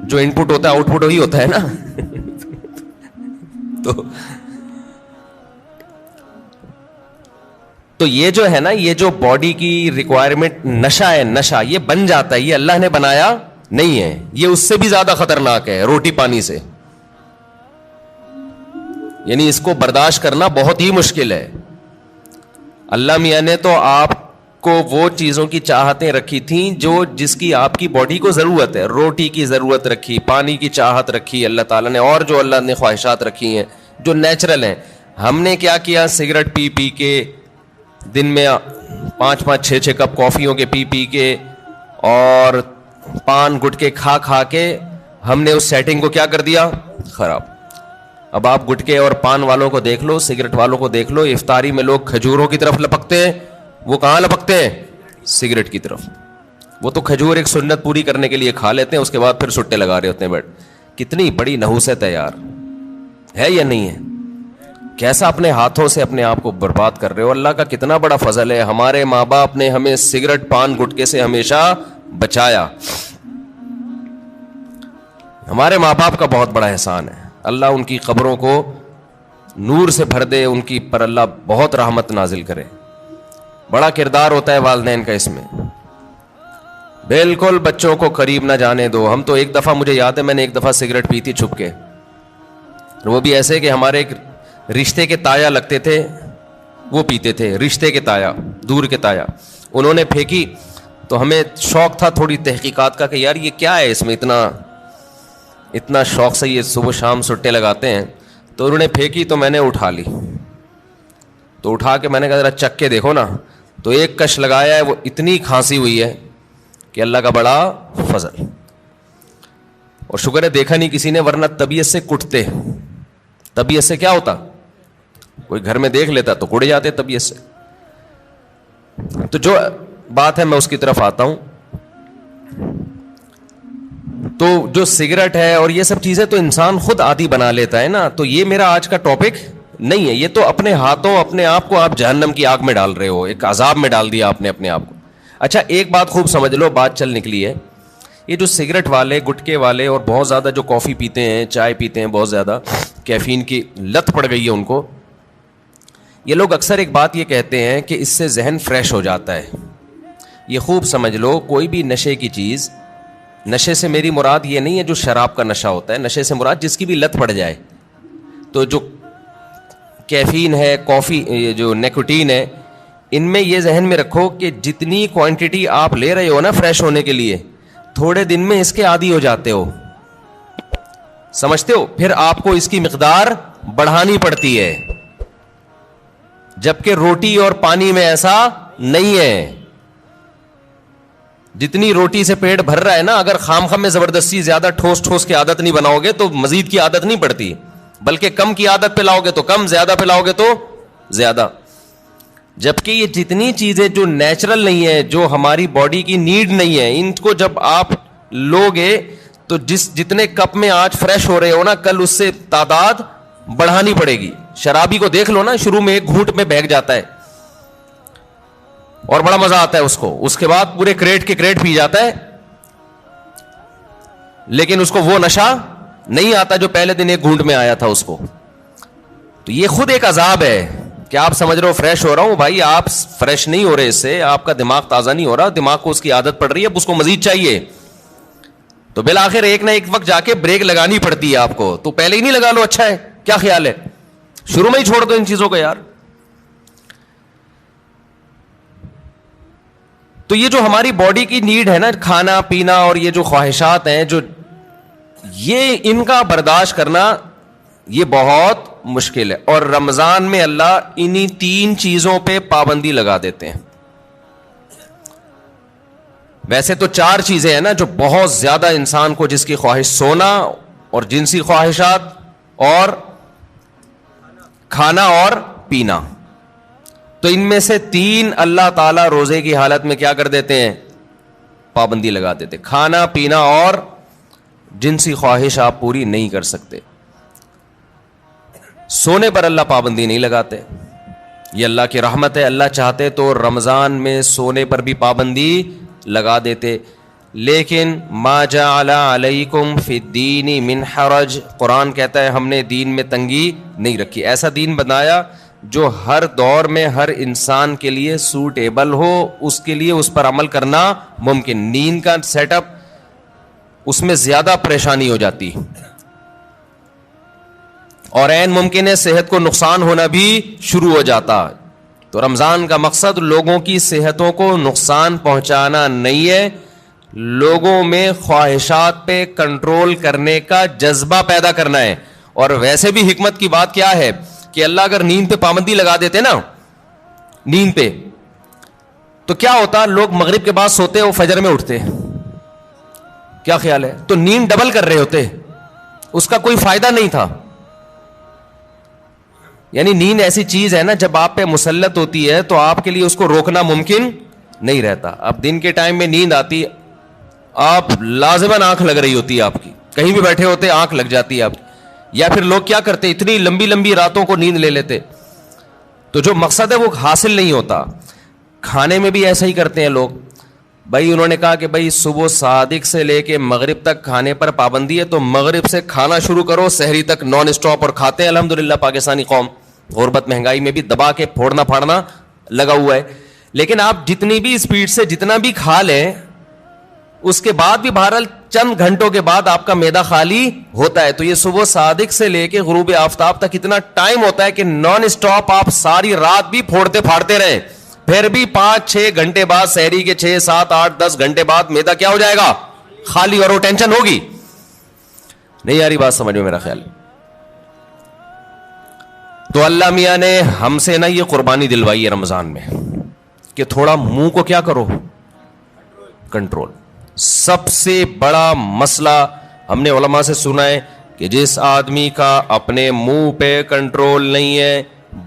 جو ان پٹ ہوتا ہے آؤٹ پٹ وہی ہوتا ہے نا تو یہ جو ہے نا, یہ جو باڈی کی ریکوائرمنٹ نشہ ہے, نشہ یہ بن جاتا ہے, یہ اللہ نے بنایا نہیں ہے, یہ اس سے بھی زیادہ خطرناک ہے روٹی پانی سے. یعنی اس کو برداشت کرنا بہت ہی مشکل ہے. اللہ میاں نے تو آپ کو وہ چیزوں کی چاہتیں رکھی تھیں جو جس کی آپ کی باڈی کو ضرورت ہے. روٹی کی ضرورت رکھی, پانی کی چاہت رکھی اللہ تعالیٰ نے, اور جو اللہ نے خواہشات رکھی ہیں جو نیچرل ہیں. ہم نے کیا کیا, سگریٹ پی پی کے, دن میں 5-6 کپ کافیوں کے پی پی کے, اور پان گٹکے کھا کھا کے ہم نے اس سیٹنگ کو کیا کر دیا, خراب. اب آپ گٹکے اور پان والوں کو دیکھ لو, سگریٹ والوں کو دیکھ لو, افطاری میں لوگ کھجوروں کی طرف لپکتے ہیں, وہ کہاں لپکتے ہیں, سگریٹ کی طرف. وہ تو کھجور ایک سنت پوری کرنے کے لیے کھا لیتے ہیں, اس کے بعد پھر سٹے لگا رہے ہوتے ہیں بیٹھ. کتنی بڑی نحوست ہے یار, ہے یا نہیں ہے؟ کیسا اپنے ہاتھوں سے اپنے آپ کو برباد کر رہے ہو. اللہ کا کتنا بڑا فضل ہے, ہمارے ماں باپ نے ہمیں سگریٹ پان گٹکے سے ہمیشہ بچایا. ہمارے ماں باپ کا بہت بڑا احسان ہے. اللہ ان کی قبروں کو نور سے بھر دے, ان کی پر اللہ بہت رحمت نازل کرے. بڑا کردار ہوتا ہے والدین کا اس میں. بالکل بچوں کو قریب نہ جانے دو. ہم تو ایک دفعہ, مجھے یاد ہے میں نے ایک دفعہ سگریٹ پی تھی چھپ کے, وہ بھی ایسے کہ ہمارے ایک رشتے کے تایا لگتے تھے, وہ پیتے تھے, رشتے کے تایا, دور کے تایا. انہوں نے پھینکی تو ہمیں شوق تھا تھوڑی تحقیقات کا کہ یار یہ کیا ہے, اس میں اتنا شوق سے یہ صبح شام سٹے لگاتے ہیں. تو انہوں نے پھینکی تو میں نے اٹھا لی, تو اٹھا کے میں نے کہا ذرا چک کے دیکھو نا, تو ایک کش لگایا ہے, وہ اتنی کھانسی ہوئی ہے کہ اللہ کا بڑا فضل. اور شکر ہے دیکھا نہیں کسی نے, ورنہ طبیعت سے کٹتے. طبیعت سے کیا ہوتا, کوئی گھر میں دیکھ لیتا تو کٹ جاتے طبیعت سے. تو جو بات ہے میں اس کی طرف آتا ہوں. تو جو سگریٹ ہے اور یہ سب چیزیں تو انسان خود عادی بنا لیتا ہے نا. تو یہ میرا آج کا ٹاپک نہیں ہے, یہ تو اپنے ہاتھوں اپنے آپ کو آپ جہنم کی آگ میں ڈال رہے ہو, ایک عذاب میں ڈال دیا آپ نے اپنے آپ کو. اچھا ایک بات خوب سمجھ لو, بات چل نکلی ہے, یہ جو سگریٹ والے, گٹکے والے اور بہت زیادہ جو کافی پیتے ہیں, چائے پیتے ہیں, بہت زیادہ کیفین کی لت پڑ گئی ہے ان کو, یہ لوگ اکثر ایک بات یہ کہتے ہیں کہ اس سے ذہن فریش ہو جاتا ہے. یہ خوب سمجھ لو, کوئی بھی نشے کی چیز, نشے سے میری مراد یہ نہیں ہے جو شراب کا نشہ ہوتا ہے, نشے سے مراد جس کی بھی لت پڑ جائے. تو جو کیفین ہے, کافی, جو نیکوٹین ہے, ان میں یہ ذہن میں رکھو کہ جتنی کوانٹٹی آپ لے رہے ہو نا فریش ہونے کے لیے, تھوڑے دن میں اس کے عادی ہو جاتے ہو, سمجھتے ہو, پھر آپ کو اس کی مقدار بڑھانی پڑتی ہے. جبکہ روٹی اور پانی میں ایسا نہیں ہے. جتنی روٹی سے پیٹ بھر رہا ہے نا, اگر خام خام میں زبردستی زیادہ ٹھوس ٹھوس کی عادت نہیں بناؤ گے تو مزید کی عادت نہیں پڑتی, بلکہ کم کی عادت پہ لاؤ گے تو کم, زیادہ پہ لاؤ گے تو زیادہ. جبکہ یہ جتنی چیزیں جو نیچرل نہیں ہے, جو ہماری باڈی کی نیڈ نہیں ہے, ان کو جب آپ لوگے تو جتنے کپ میں آج فریش ہو رہے ہو نا, کل اس سے تعداد بڑھانی پڑے گی. شرابی کو دیکھ لو نا, شروع میں ایک گھونٹ میں بہک جاتا ہے اور بڑا مزہ آتا ہے اس کو, اس کے بعد پورے کریٹ کے کریٹ پی جاتا ہے, لیکن اس کو وہ نشہ نہیں آتا جو پہلے دن ایک گھونٹ میں آیا تھا اس کو. تو یہ خود ایک عذاب ہے کہ آپ سمجھ رہے ہو فریش ہو رہا ہوں, بھائی آپ فریش نہیں ہو رہے, اس سے آپ کا دماغ تازہ نہیں ہو رہا, دماغ کو اس کی عادت پڑ رہی ہے, اب اس کو مزید چاہیے. تو بالآخر ایک نہ ایک وقت جا کے بریک لگانی پڑتی ہے آپ کو. تو پہلے ہی نہیں لگا لو, اچھا ہے, کیا خیال ہے, شروع میں ہی چھوڑ دو ان چیزوں کو یار. تو یہ جو ہماری باڈی کی نیڈ ہے نا, کھانا پینا اور یہ جو خواہشات ہیں, جو یہ ان کا برداشت کرنا یہ بہت مشکل ہے. اور رمضان میں اللہ انہی 3 چیزوں پہ پابندی لگا دیتے ہیں. ویسے تو 4 چیزیں ہیں نا جو بہت زیادہ انسان کو, جس کی خواہش سونا اور جنسی خواہشات اور کھانا اور پینا, تو ان میں سے 3 اللہ تعالیٰ روزے کی حالت میں کیا کر دیتے ہیں, پابندی لگا دیتے. کھانا پینا اور جنسی خواہش آپ پوری نہیں کر سکتے. سونے پر اللہ پابندی نہیں لگاتے, یہ اللہ کی رحمت ہے. اللہ چاہتے تو رمضان میں سونے پر بھی پابندی لگا دیتے, لیکن ما جعل علیکم فی الدین من حرج, قرآن کہتا ہے ہم نے دین میں تنگی نہیں رکھی. ایسا دین بنایا جو ہر دور میں ہر انسان کے لیے سوٹیبل ہو, اس کے لیے اس پر عمل کرنا ممکن. نیند کا سیٹ اپ, اس میں زیادہ پریشانی ہو جاتی اور عین ممکن ہے صحت کو نقصان ہونا بھی شروع ہو جاتا. تو رمضان کا مقصد لوگوں کی صحتوں کو نقصان پہنچانا نہیں ہے, لوگوں میں خواہشات پہ کنٹرول کرنے کا جذبہ پیدا کرنا ہے. اور ویسے بھی حکمت کی بات کیا ہے کہ اللہ اگر نیند پہ پابندی لگا دیتے نا, نیند پہ, تو کیا ہوتا, لوگ مغرب کے بعد سوتے وہ فجر میں اٹھتے, کیا خیال ہے, تو نیند ڈبل کر رہے ہوتے, اس کا کوئی فائدہ نہیں تھا. یعنی نیند ایسی چیز ہے نا, جب آپ پہ مسلط ہوتی ہے تو آپ کے لیے اس کو روکنا ممکن نہیں رہتا. اب دن کے ٹائم میں نیند آتی, آپ لازماً آنکھ لگ رہی ہوتی ہے آپ کی, کہیں بھی بیٹھے ہوتے آنکھ لگ جاتی ہے آپ کی. یا پھر لوگ کیا کرتے, اتنی لمبی لمبی راتوں کو نیند لے لیتے, تو جو مقصد ہے وہ حاصل نہیں ہوتا. کھانے میں بھی ایسا ہی کرتے ہیں لوگ. بھائی انہوں نے کہا کہ بھائی صبح صادق سے لے کے مغرب تک کھانے پر پابندی ہے, تو مغرب سے کھانا شروع کرو, سحری تک نان اسٹاپ, اور کھاتے ہیں الحمدللہ. پاکستانی قوم غربت مہنگائی میں بھی دبا کے پھوڑنا پھاڑنا لگا ہوا ہے. لیکن آپ جتنی بھی اسپیڈ سے جتنا بھی کھا لیں, اس کے بعد بھی بہرحال چند گھنٹوں کے بعد آپ کا معدہ خالی ہوتا ہے. تو یہ صبح صادق سے لے کے غروب آفتاب تک اتنا ٹائم ہوتا ہے کہ نان اسٹاپ آپ ساری رات بھی پھوڑتے پھاڑتے رہیں, پھر بھی 5-6 گھنٹے بعد, سحری کے 6, 7, 8, 10 گھنٹے بعد معدہ کیا ہو جائے گا, خالی, اور وہ ٹینشن ہوگی. نہیں آ رہی بات سمجھ میں میرا خیال. تو اللہ میاں نے ہم سے نا یہ قربانی دلوائی ہے رمضان میں کہ تھوڑا منہ کو کیا کرو, کنٹرول. سب سے بڑا مسئلہ ہم نے علماء سے سنا ہے کہ جس آدمی کا اپنے منہ پہ کنٹرول نہیں ہے,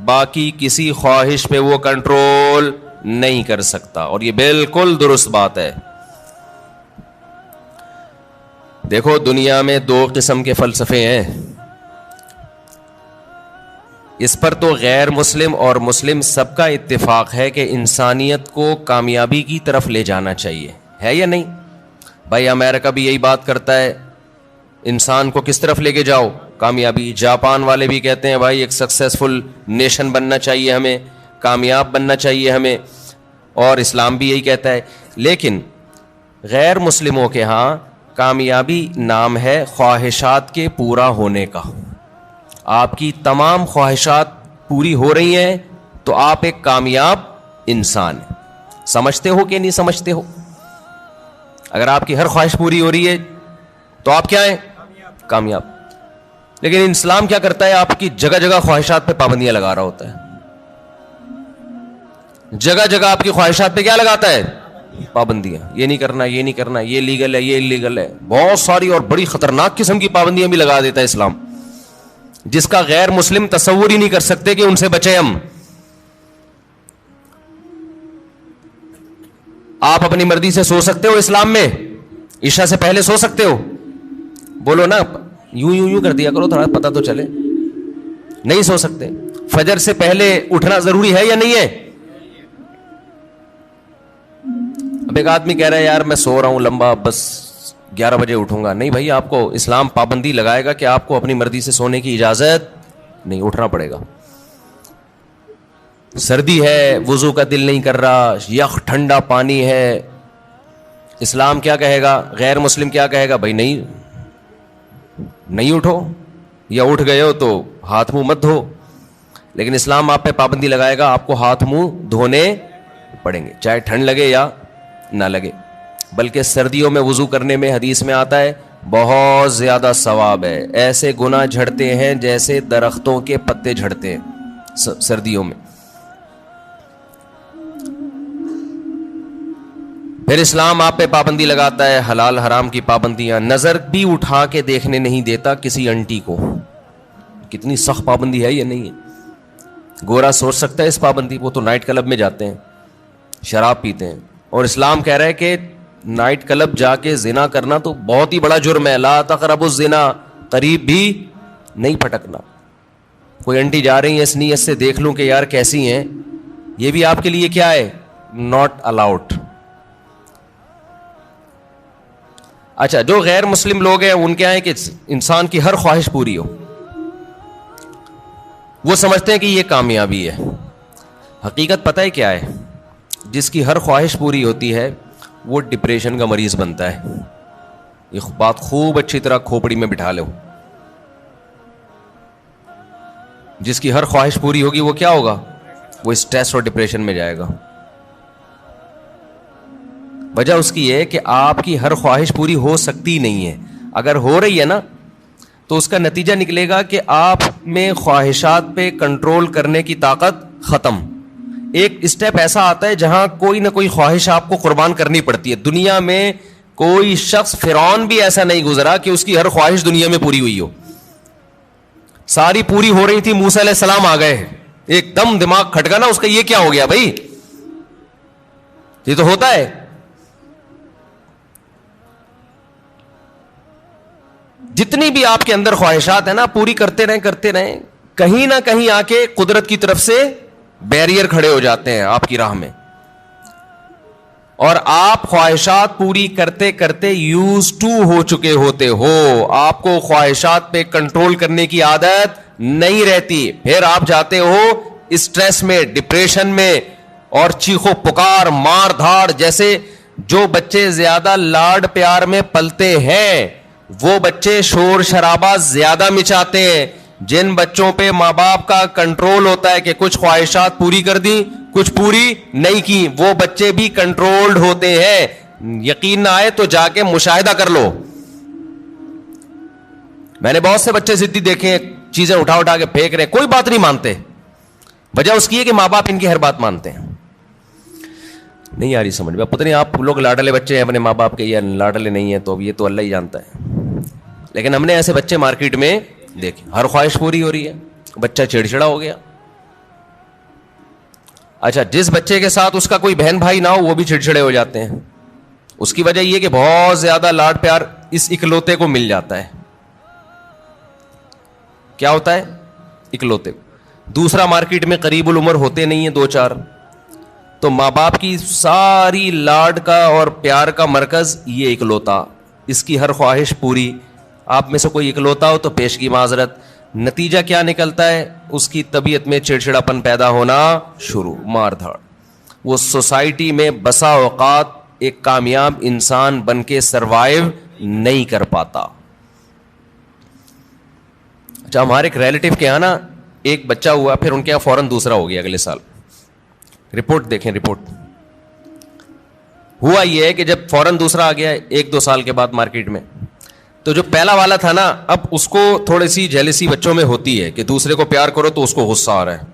باقی کسی خواہش پہ وہ کنٹرول نہیں کر سکتا. اور یہ بالکل درست بات ہے. دیکھو دنیا میں 2 قسم کے فلسفے ہیں, اس پر تو غیر مسلم اور مسلم سب کا اتفاق ہے کہ انسانیت کو کامیابی کی طرف لے جانا چاہیے, ہے یا نہیں؟ بھائی امریکہ بھی یہی بات کرتا ہے, انسان کو کس طرف لے کے جاؤ, کامیابی. جاپان والے بھی کہتے ہیں بھائی ایک سکسیسفل نیشن بننا چاہیے ہمیں, کامیاب بننا چاہیے ہمیں, اور اسلام بھی یہی کہتا ہے. لیکن غیر مسلموں کے ہاں کامیابی نام ہے خواہشات کے پورا ہونے کا. آپ کی تمام خواہشات پوری ہو رہی ہیں تو آپ ایک کامیاب انسان ہیں. سمجھتے ہو کہ نہیں سمجھتے ہو؟ اگر آپ کی ہر خواہش پوری ہو رہی ہے تو آپ کیا ہیں؟ کامیاب. لیکن اسلام کیا کرتا ہے؟ آپ کی جگہ جگہ خواہشات پہ پابندیاں لگا رہا ہوتا ہے. جگہ جگہ آپ کی خواہشات پہ کیا لگاتا ہے؟ پابندیاں. یہ نہیں کرنا, یہ نہیں کرنا, یہ لیگل ہے, یہ انلیگل ہے. بہت ساری اور بڑی خطرناک قسم کی پابندیاں بھی لگا دیتا ہے اسلام, جس کا غیر مسلم تصور ہی نہیں کر سکتے کہ ان سے بچے ہم. آپ اپنی مرضی سے سو سکتے ہو اسلام میں؟ عشاء سے پہلے سو سکتے ہو؟ بولو نا, یوں کر دیا کرو تھوڑا پتہ تو چلے. نہیں سو سکتے. فجر سے پہلے اٹھنا ضروری ہے یا نہیں ہے؟ اب ایک آدمی کہہ رہا ہے یار میں سو رہا ہوں لمبا, بس 11 بجے اٹھوں گا. نہیں بھائی, آپ کو اسلام پابندی لگائے گا کہ آپ کو اپنی مرضی سے سونے کی اجازت نہیں, اٹھنا پڑے گا. سردی ہے, وضو کا دل نہیں کر رہا, یخ ٹھنڈا پانی ہے, اسلام کیا کہے گا؟ غیر مسلم کیا کہے گا؟ بھائی نہیں اٹھو, یا اٹھ گئے ہو تو ہاتھ منہ مت دھو. لیکن اسلام آپ پہ پابندی لگائے گا, آپ کو ہاتھ منہ دھونے پڑیں گے چاہے ٹھنڈ لگے یا نہ لگے. بلکہ سردیوں میں وضو کرنے میں حدیث میں آتا ہے بہت زیادہ ثواب ہے. ایسے گناہ جھڑتے ہیں جیسے درختوں کے پتے جھڑتے ہیں سردیوں میں. پھر اسلام آپ پہ پابندی لگاتا ہے حلال حرام کی پابندیاں. نظر بھی اٹھا کے دیکھنے نہیں دیتا کسی انٹی کو. کتنی سخت پابندی ہے یہ نہیں ہے. گورا سوچ سکتا ہے اس پابندی, وہ تو نائٹ کلب میں جاتے ہیں, شراب پیتے ہیں, اور اسلام کہہ رہا ہے کہ نائٹ کلب جا کے زنا کرنا تو بہت ہی بڑا جرم ہے. لا تقربوا الزنا, قریب بھی نہیں پھٹکنا. کوئی انٹی جا رہی ہے اس نیت سے دیکھ لوں کہ یار کیسی ہیں, یہ بھی آپ کے لیے کیا ہے؟ Not allowed. اچھا, جو غیر مسلم لوگ ہیں ان کے ہیں کہ انسان کی ہر خواہش پوری ہو, وہ سمجھتے ہیں کہ یہ کامیابی ہے. حقیقت پتہ ہے کیا ہے؟ جس کی ہر خواہش پوری ہوتی ہے وہ ڈپریشن کا مریض بنتا ہے. یہ بات خوب اچھی طرح کھوپڑی میں بٹھا لو. جس کی ہر خواہش پوری ہوگی وہ کیا ہوگا؟ وہ اسٹریس اور ڈپریشن میں جائے گا. وجہ اس کی ہے کہ آپ کی ہر خواہش پوری ہو سکتی نہیں ہے. اگر ہو رہی ہے نا تو اس کا نتیجہ نکلے گا کہ آپ میں خواہشات پہ کنٹرول کرنے کی طاقت ختم. ایک اسٹیپ ایسا آتا ہے جہاں کوئی نہ کوئی خواہش آپ کو قربان کرنی پڑتی ہے. دنیا میں کوئی شخص فرعون بھی ایسا نہیں گزرا کہ اس کی ہر خواہش دنیا میں پوری ہوئی ہو. ساری پوری ہو رہی تھی, موسیٰ علیہ السلام آ گئے, ایک دم دماغ کھٹکا نا اس کا, یہ کیا ہو گیا بھائی؟ یہ تو ہوتا ہے. جتنی بھی آپ کے اندر خواہشات ہیں نا, پوری کرتے رہیں, کہیں نہ کہیں آ کے قدرت کی طرف سے بیریئر کھڑے ہو جاتے ہیں آپ کی راہ میں, اور آپ خواہشات پوری کرتے کرتے یوز ٹو ہو چکے ہوتے ہو. آپ کو خواہشات پہ کنٹرول کرنے کی عادت نہیں رہتی. پھر آپ جاتے ہو اسٹریس میں, ڈپریشن میں, اور چیخو پکار, مار دھاڑ. جیسے جو بچے زیادہ لاڈ پیار میں پلتے ہیں وہ بچے شور شرابہ زیادہ مچاتے ہیں. جن بچوں پہ ماں باپ کا کنٹرول ہوتا ہے کہ کچھ خواہشات پوری کر دی, کچھ پوری نہیں کی, وہ بچے بھی کنٹرولڈ ہوتے ہیں. یقین نہ آئے تو جا کے مشاہدہ کر لو. میں نے بہت سے بچے ضدی دیکھے, چیزیں اٹھا کے پھینک رہے, کوئی بات نہیں مانتے. وجہ اس کی ہے کہ ماں باپ ان کی ہر بات مانتے ہیں. نہیں آ رہی سمجھ میں؟ پتہ نہیں آپ لوگ لاڈلے بچے ہیں اپنے ماں باپ کے یا لاڈلے نہیں ہیں, تو اب یہ تو اللہ ہی جانتا ہے. لیکن ہم نے ایسے بچے مارکیٹ میں دیکھیں, ہر خواہش پوری ہو رہی ہے, بچہ چڑچڑا ہو گیا. اچھا, جس بچے کے ساتھ اس کا کوئی بہن بھائی نہ ہو وہ بھی چڑچڑے ہو جاتے ہیں. اس کی وجہ یہ کہ بہت زیادہ لاڈ پیار اس اکلوتے کو مل جاتا ہے. کیا ہوتا ہے؟ اکلوتے. دوسرا مارکیٹ میں قریب العمر ہوتے نہیں ہیں, 2-4, تو ماں باپ کی ساری لاڈ کا اور پیار کا مرکز یہ اکلوتا, اس کی ہر خواہش پوری. آپ میں سے کوئی اکلوتا ہو تو پیش کی معذرت. نتیجہ کیا نکلتا ہے؟ اس کی طبیعت میں چڑچڑاپن پیدا ہونا شروع, مار دھاڑ. وہ سوسائٹی میں بسا اوقات ایک کامیاب انسان بن کے سروائیو نہیں کر پاتا. اچھا, ہمارے ایک ریلیٹیو کے یہاں نا ایک بچہ ہوا, پھر ان کے یہاں فوراً دوسرا ہو گیا اگلے سال. رپورٹ دیکھیں, رپورٹ. ہوا یہ ہے کہ جب فوراً دوسرا آ گیا 1-2 سال کے بعد مارکیٹ میں, تو جو پہلا والا تھا نا, اب اس کو تھوڑی سی جیلسی بچوں میں ہوتی ہے کہ دوسرے کو پیار کرو تو اس کو غصہ آ رہا ہے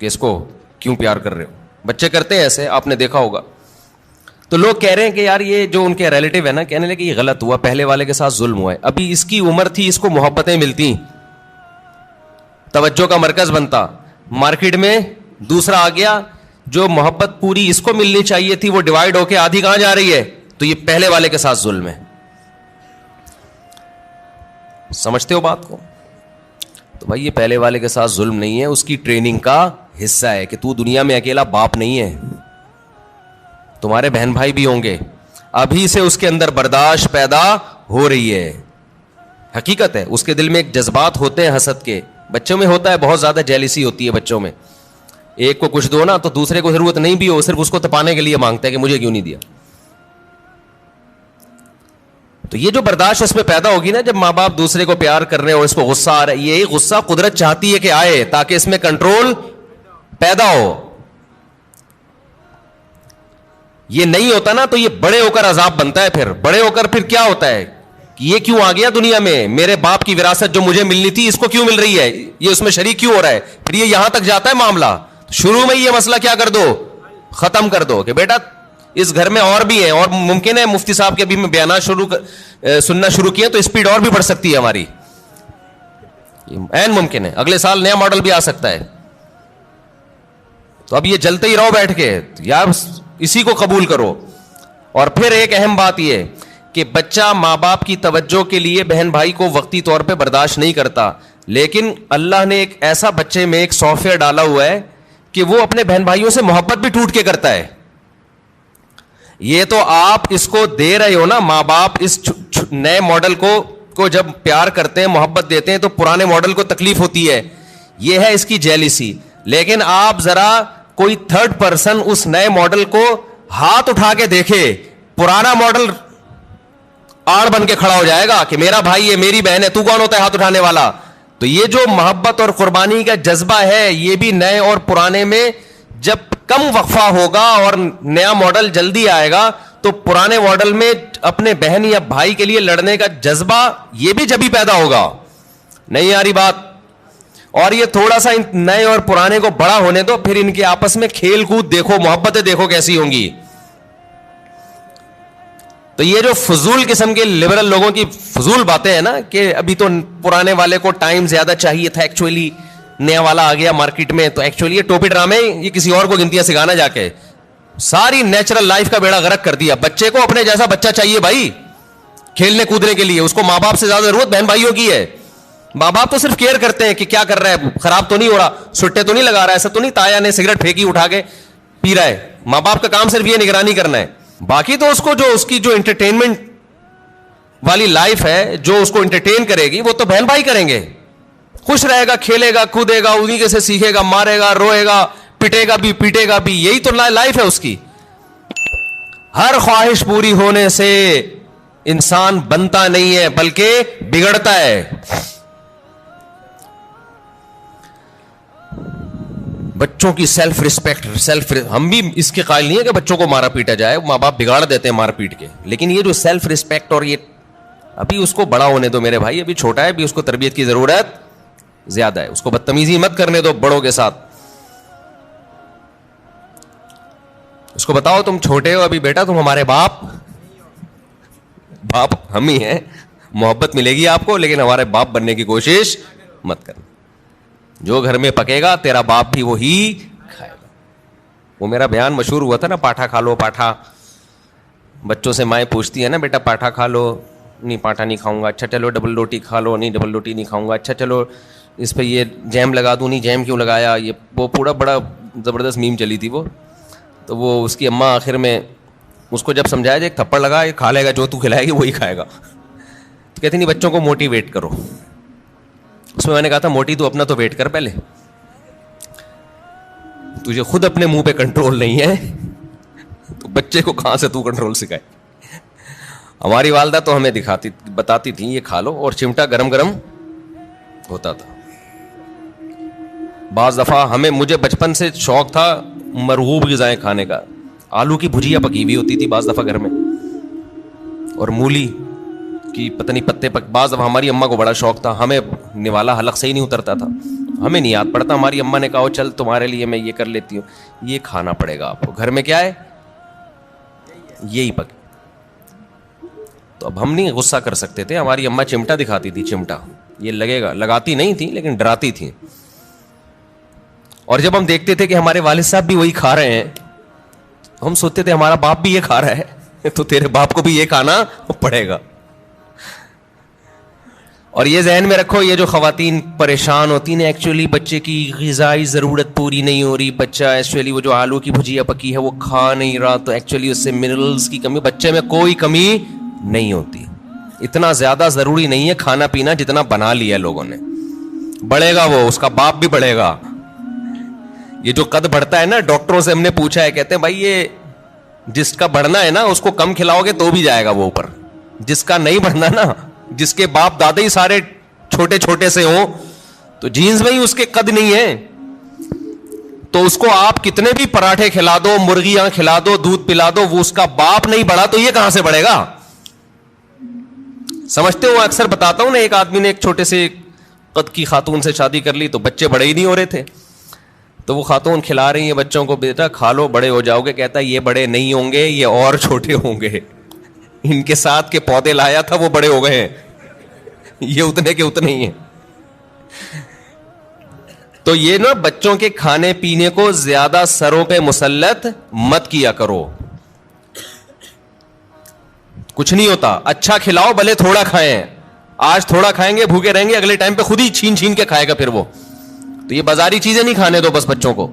کہ اس کو کیوں پیار کر رہے ہو. بچے کرتے ہیں ایسے, آپ نے دیکھا ہوگا. تو لوگ کہہ رہے ہیں کہ یار یہ جو ان کے ریلیٹیو ہے نا, کہنے لگے کہ یہ غلط ہوا, پہلے والے کے ساتھ ظلم ہوا ہے. ابھی اس کی عمر تھی, اس کو محبتیں ملتی, توجہ کا مرکز بنتا. مارکیٹ میں دوسرا آ گیا, جو محبت پوری اس کو ملنی چاہیے تھی وہ ڈیوائڈ ہو کے آدھی کہاں جا رہی ہے, تو یہ پہلے والے کے ساتھ ظلم ہے. سمجھتے ہو بات کو؟ تو بھائی یہ پہلے والے کے ساتھ ظلم نہیں ہے, اس کی ٹریننگ کا حصہ ہے کہ تو دنیا میں اکیلا باپ نہیں ہے, تمہارے بہن بھائی بھی ہوں گے. ابھی سے اس کے اندر برداشت پیدا ہو رہی ہے. حقیقت ہے, اس کے دل میں ایک جذبات ہوتے ہیں حسد کے. بچوں میں ہوتا ہے, بہت زیادہ جیلسی ہوتی ہے بچوں میں. ایک کو کچھ دو نا تو دوسرے کو ضرورت نہیں بھی ہو, صرف اس کو تپانے کے لیے مانگتا ہے کہ مجھے کیوں نہیں دیا. تو یہ جو برداشت اس میں پیدا ہوگی نا, جب ماں باپ دوسرے کو پیار کر رہے ہو, اس کو غصہ آ رہا ہے, یہی غصہ قدرت چاہتی ہے کہ آئے تاکہ اس میں کنٹرول پیدا ہو. یہ نہیں ہوتا نا تو یہ بڑے ہو کر عذاب بنتا ہے. پھر بڑے ہو کر پھر کیا ہوتا ہے کہ یہ کیوں آ گیا دنیا میں, میرے باپ کی وراثت جو مجھے ملنی تھی اس کو کیوں مل رہی ہے, یہ اس میں شریک کیوں ہو رہا ہے. پھر یہ یہاں تک جاتا ہے معاملہ. شروع میں یہ مسئلہ کیا کر دو, ختم کر دو کہ بیٹا اس گھر میں اور بھی ہیں, اور ممکن ہے مفتی صاحب کے ابھی میں بیانات سننا شروع کیے تو اسپیڈ اور بھی بڑھ سکتی ہے ہماری, این ممکن ہے. اگلے سال نیا ماڈل بھی آ سکتا ہے. تو اب یہ جلتے ہی رہو بیٹھ کے, یار اسی کو قبول کرو. اور پھر ایک اہم بات یہ کہ بچہ ماں باپ کی توجہ کے لیے بہن بھائی کو وقتی طور پہ برداشت نہیں کرتا, لیکن اللہ نے ایک ایسا بچے میں ایک سافٹ ویئر ڈالا ہوا ہے کہ وہ اپنے بہن بھائیوں سے محبت بھی ٹوٹ کے کرتا ہے. یہ تو آپ اس کو دے رہے ہو نا, ماں باپ اس نئے ماڈل کو جب پیار کرتے ہیں, محبت دیتے ہیں, تو پرانے ماڈل کو تکلیف ہوتی ہے. یہ ہے اس کی جیلسی. لیکن آپ ذرا کوئی تھرڈ پرسن اس نئے ماڈل کو ہاتھ اٹھا کے دیکھے, پرانا ماڈل آڑ بن کے کھڑا ہو جائے گا کہ میرا بھائی ہے, میری بہن ہے, تو کون ہوتا ہے ہاتھ اٹھانے والا. تو یہ جو محبت اور قربانی کا جذبہ ہے, یہ بھی نئے اور پرانے میں جب کم وقفہ ہوگا اور نیا ماڈل جلدی آئے گا, تو پرانے ماڈل میں اپنے بہن یا بھائی کے لیے لڑنے کا جذبہ یہ بھی جبھی پیدا ہوگا. نہیں آ رہی بات؟ اور یہ تھوڑا سا نئے اور پرانے کو بڑا ہونے دو, پھر ان کے آپس میں کھیل کود دیکھو, محبتیں دیکھو کیسی ہوں گی. تو یہ جو فضول قسم کے لبرل لوگوں کی فضول باتیں ہیں نا کہ ابھی تو پرانے والے کو ٹائم زیادہ چاہیے تھا, ایکچولی نیا والا آ گیا مارکیٹ میں, تو ایکچولی یہ ٹوپی ڈرامے یہ کسی اور کو گنتیاں سکھانا جا کے ساری نیچرل لائف کا بیڑا غرق کر دیا. بچے کو اپنے جیسا بچہ چاہیے بھائی کھیلنے کودنے کے لیے, اس کو ماں باپ سے زیادہ ضرورت بہن بھائیوں کی ہے. ماں باپ تو صرف کیئر کرتے ہیں کہ کیا کر رہا ہے, خراب تو نہیں ہو رہا, سٹے تو نہیں لگا رہا, ایسا تو نہیں تایا نے سگریٹ پھینکی اٹھا کے پی رہا ہے. ماں باپ کا کام صرف یہ نگرانی کرنا ہے. باقی تو اس کو جو اس کی جو انٹرٹینمنٹ والی لائف ہے, جو اس کو انٹرٹین کرے گی, وہ تو بہن بھائی کریں گے. خوش رہے گا, کھیلے گا, کودے گا, انہیں کے سے سیکھے گا, مارے گا, روئے گا, پٹے گا بھی, پیٹے گا بھی. یہی تو لائف ہے اس کی. ہر خواہش پوری ہونے سے انسان بنتا نہیں ہے بلکہ بگڑتا ہے. بچوں کی سیلف ریسپیکٹ, ہم بھی اس کے قائل نہیں ہے کہ بچوں کو مارا پیٹا جائے, ماں باپ بگاڑ دیتے ہیں مار پیٹ کے, لیکن یہ جو سیلف ریسپیکٹ اور یہ ابھی اس کو بڑا ہونے دو میرے بھائی, ابھی چھوٹا ہے, ابھی اس کو تربیت کی ضرورت زیادہ ہے. اس کو بدتمیزی مت کرنے دو بڑوں کے ساتھ. اس کو بتاؤ تم چھوٹے ہو ابھی بیٹا, تم ہمارے باپ ہم ہی ہیں, محبت ملے گی آپ کو, لیکن ہمارے باپ بننے کی کوشش مت کرنا. جو گھر میں پکے گا تیرا باپ بھی وہی کھائے گا. وہ میرا بیان مشہور ہوا تھا نا, پاٹھا کھا لو پاٹھا. بچوں سے مائیں پوچھتی ہے نا, بیٹا پاٹھا کھا لو, نہیں پاٹھا نہیں کھاؤں گا. اچھا چلو ڈبل روٹی کھا لو, نہیں ڈبل روٹی نہیں کھاؤں گا. اچھا چلو اس پہ یہ جیم لگا دوں, نہیں جیم کیوں لگایا. یہ وہ پورا بڑا زبردست میم چلی تھی وہ. تو وہ اس کی اماں آخر میں اس کو جب سمجھایا جائے ایک تھپڑ لگا, یہ کھا لے گا, جو تو کھلائے گی وہی کھائے گا. تو کہتی نہیں بچوں کو موٹیویٹ کرو. اس میں نے کہا تھا موٹی تو اپنا تو ویٹ کر, پہلے تجھے خود اپنے منہ پہ کنٹرول نہیں ہے تو بچے کو کہاں سے تو کنٹرول سکھائے. ہماری والدہ تو ہمیں بتاتی تھی یہ کھا لو, اور چمٹا گرم گرم ہوتا تھا. بعض دفعہ مجھے بچپن سے شوق تھا مرغوب غذائیں کھانے کا. آلو کی بھجیا پکی ہوئی ہوتی تھی بعض دفعہ گھر میں, اور مولی کی پتہ نہیں پتے بعض دفعہ ہماری اماں کو بڑا شوق تھا. ہمیں نوالا حلق سے ہی نہیں اترتا تھا, ہمیں نہیں یاد پڑتا. ہماری اماں نے کہا چل تمہارے لیے میں یہ کر لیتی ہوں, یہ کھانا پڑے گا آپ کو, گھر میں کیا ہے یہی پک. تو اب ہم نہیں غصہ کر سکتے تھے. ہماری اماں چمٹا دکھاتی تھی, چمٹا یہ لگے گا, لگاتی نہیں تھی لیکن ڈراتی تھی. اور جب ہم دیکھتے تھے کہ ہمارے والد صاحب بھی وہی کھا رہے ہیں, ہم سوچتے تھے ہمارا باپ بھی یہ کھا رہا ہے تو تیرے باپ کو بھی یہ کھانا پڑے گا. اور یہ ذہن میں رکھو, یہ جو خواتین پریشان ہوتی ہیں ایکچولی بچے کی غذائی ضرورت پوری نہیں ہو رہی, بچہ ایکچولی وہ جو آلو کی بھجیا پکی ہے وہ کھا نہیں رہا, تو ایکچولی اس سے منرلز کی کمی, بچے میں کوئی کمی نہیں ہوتی. اتنا زیادہ ضروری نہیں ہے کھانا پینا جتنا بنا لیا لوگوں نے. بڑھے گا وہ, اس کا باپ بھی بڑھے گا. یہ جو قد بڑھتا ہے نا, ڈاکٹروں سے ہم نے پوچھا ہے, کہتے ہیں بھائی یہ جس کا بڑھنا ہے نا اس کو کم کھلاؤ گے تو بھی جائے گا وہ اوپر, جس کا نہیں بڑھنا نا, جس کے باپ دادا ہی سارے چھوٹے چھوٹے سے ہوں تو جینز میں ہی اس کے قد نہیں ہے, تو اس کو آپ کتنے بھی پراٹھے کھلا دو, مرغیاں کھلا دو, دودھ پلا دو, وہ اس کا باپ نہیں بڑھا تو یہ کہاں سے بڑھے گا. سمجھتے ہو, اکثر بتاتا ہوں نا, ایک آدمی نے ایک چھوٹے سے قد کی خاتون سے شادی کر لی تو بچے بڑے ہی نہیں ہو رہے تھے, تو وہ خاتون کھلا رہی ہیں بچوں کو, بیٹا کھا لو بڑے ہو جاؤ گے. کہتا ہے یہ بڑے نہیں ہوں گے, یہ اور چھوٹے ہوں گے, ان کے ساتھ کے پودے لایا تھا وہ بڑے ہو گئے ہیں, یہ اتنے کے اتنے ہی ہیں. تو یہ نا بچوں کے کھانے پینے کو زیادہ سروں پہ مسلط مت کیا کرو, کچھ نہیں ہوتا. اچھا کھلاؤ, بھلے تھوڑا کھائیں, آج تھوڑا کھائیں گے بھوکے رہیں گے, اگلے ٹائم پہ خود ہی چھین چھین کے کھائے گا پھر وہ. تو یہ بازاری چیزیں نہیں کھانے دو بس بچوں کو.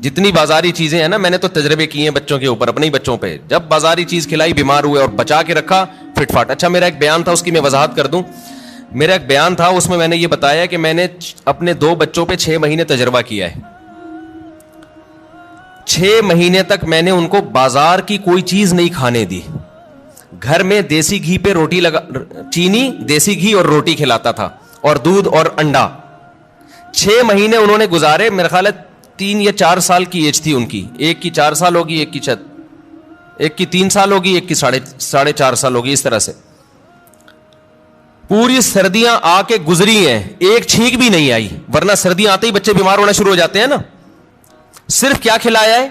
جتنی بازاری چیزیں ہیں نا, میں نے تو تجربے کیے ہیں بچوں کے اوپر, اپنے ہی بچوں پہ. جب بازاری چیز کھلائی بیمار ہوئے, اور بچا کے رکھا فٹ فاٹ. اچھا میرا ایک بیان تھا, اس کی میں وضاحت کر دوں. میرا ایک بیان تھا, اس میں نے یہ بتایا کہ میں نے اپنے 2 بچوں پہ 6 مہینے تجربہ کیا ہے. 6 مہینے تک میں نے ان کو بازار کی کوئی چیز نہیں کھانے دی. گھر میں دیسی گھی پہ روٹی چینی, دیسی گھی اور روٹی کھلاتا تھا, اور دودھ اور انڈا. 6 مہینے انہوں نے گزارے. میرا خیال ہے 3 یا 4 سال کی ایج تھی ان کی. ایک کی 4 سال ہوگی, ایک کی 3 سال ہوگی, ایک کی 4.5 سال ہوگی, اس طرح سے. پوری سردیاں آ کے گزری ہیں, ایک چھینک بھی نہیں آئی, ورنہ سردیاں آتے ہی بچے بیمار ہونا شروع ہو جاتے ہیں نا. صرف کیا کھلایا ہے,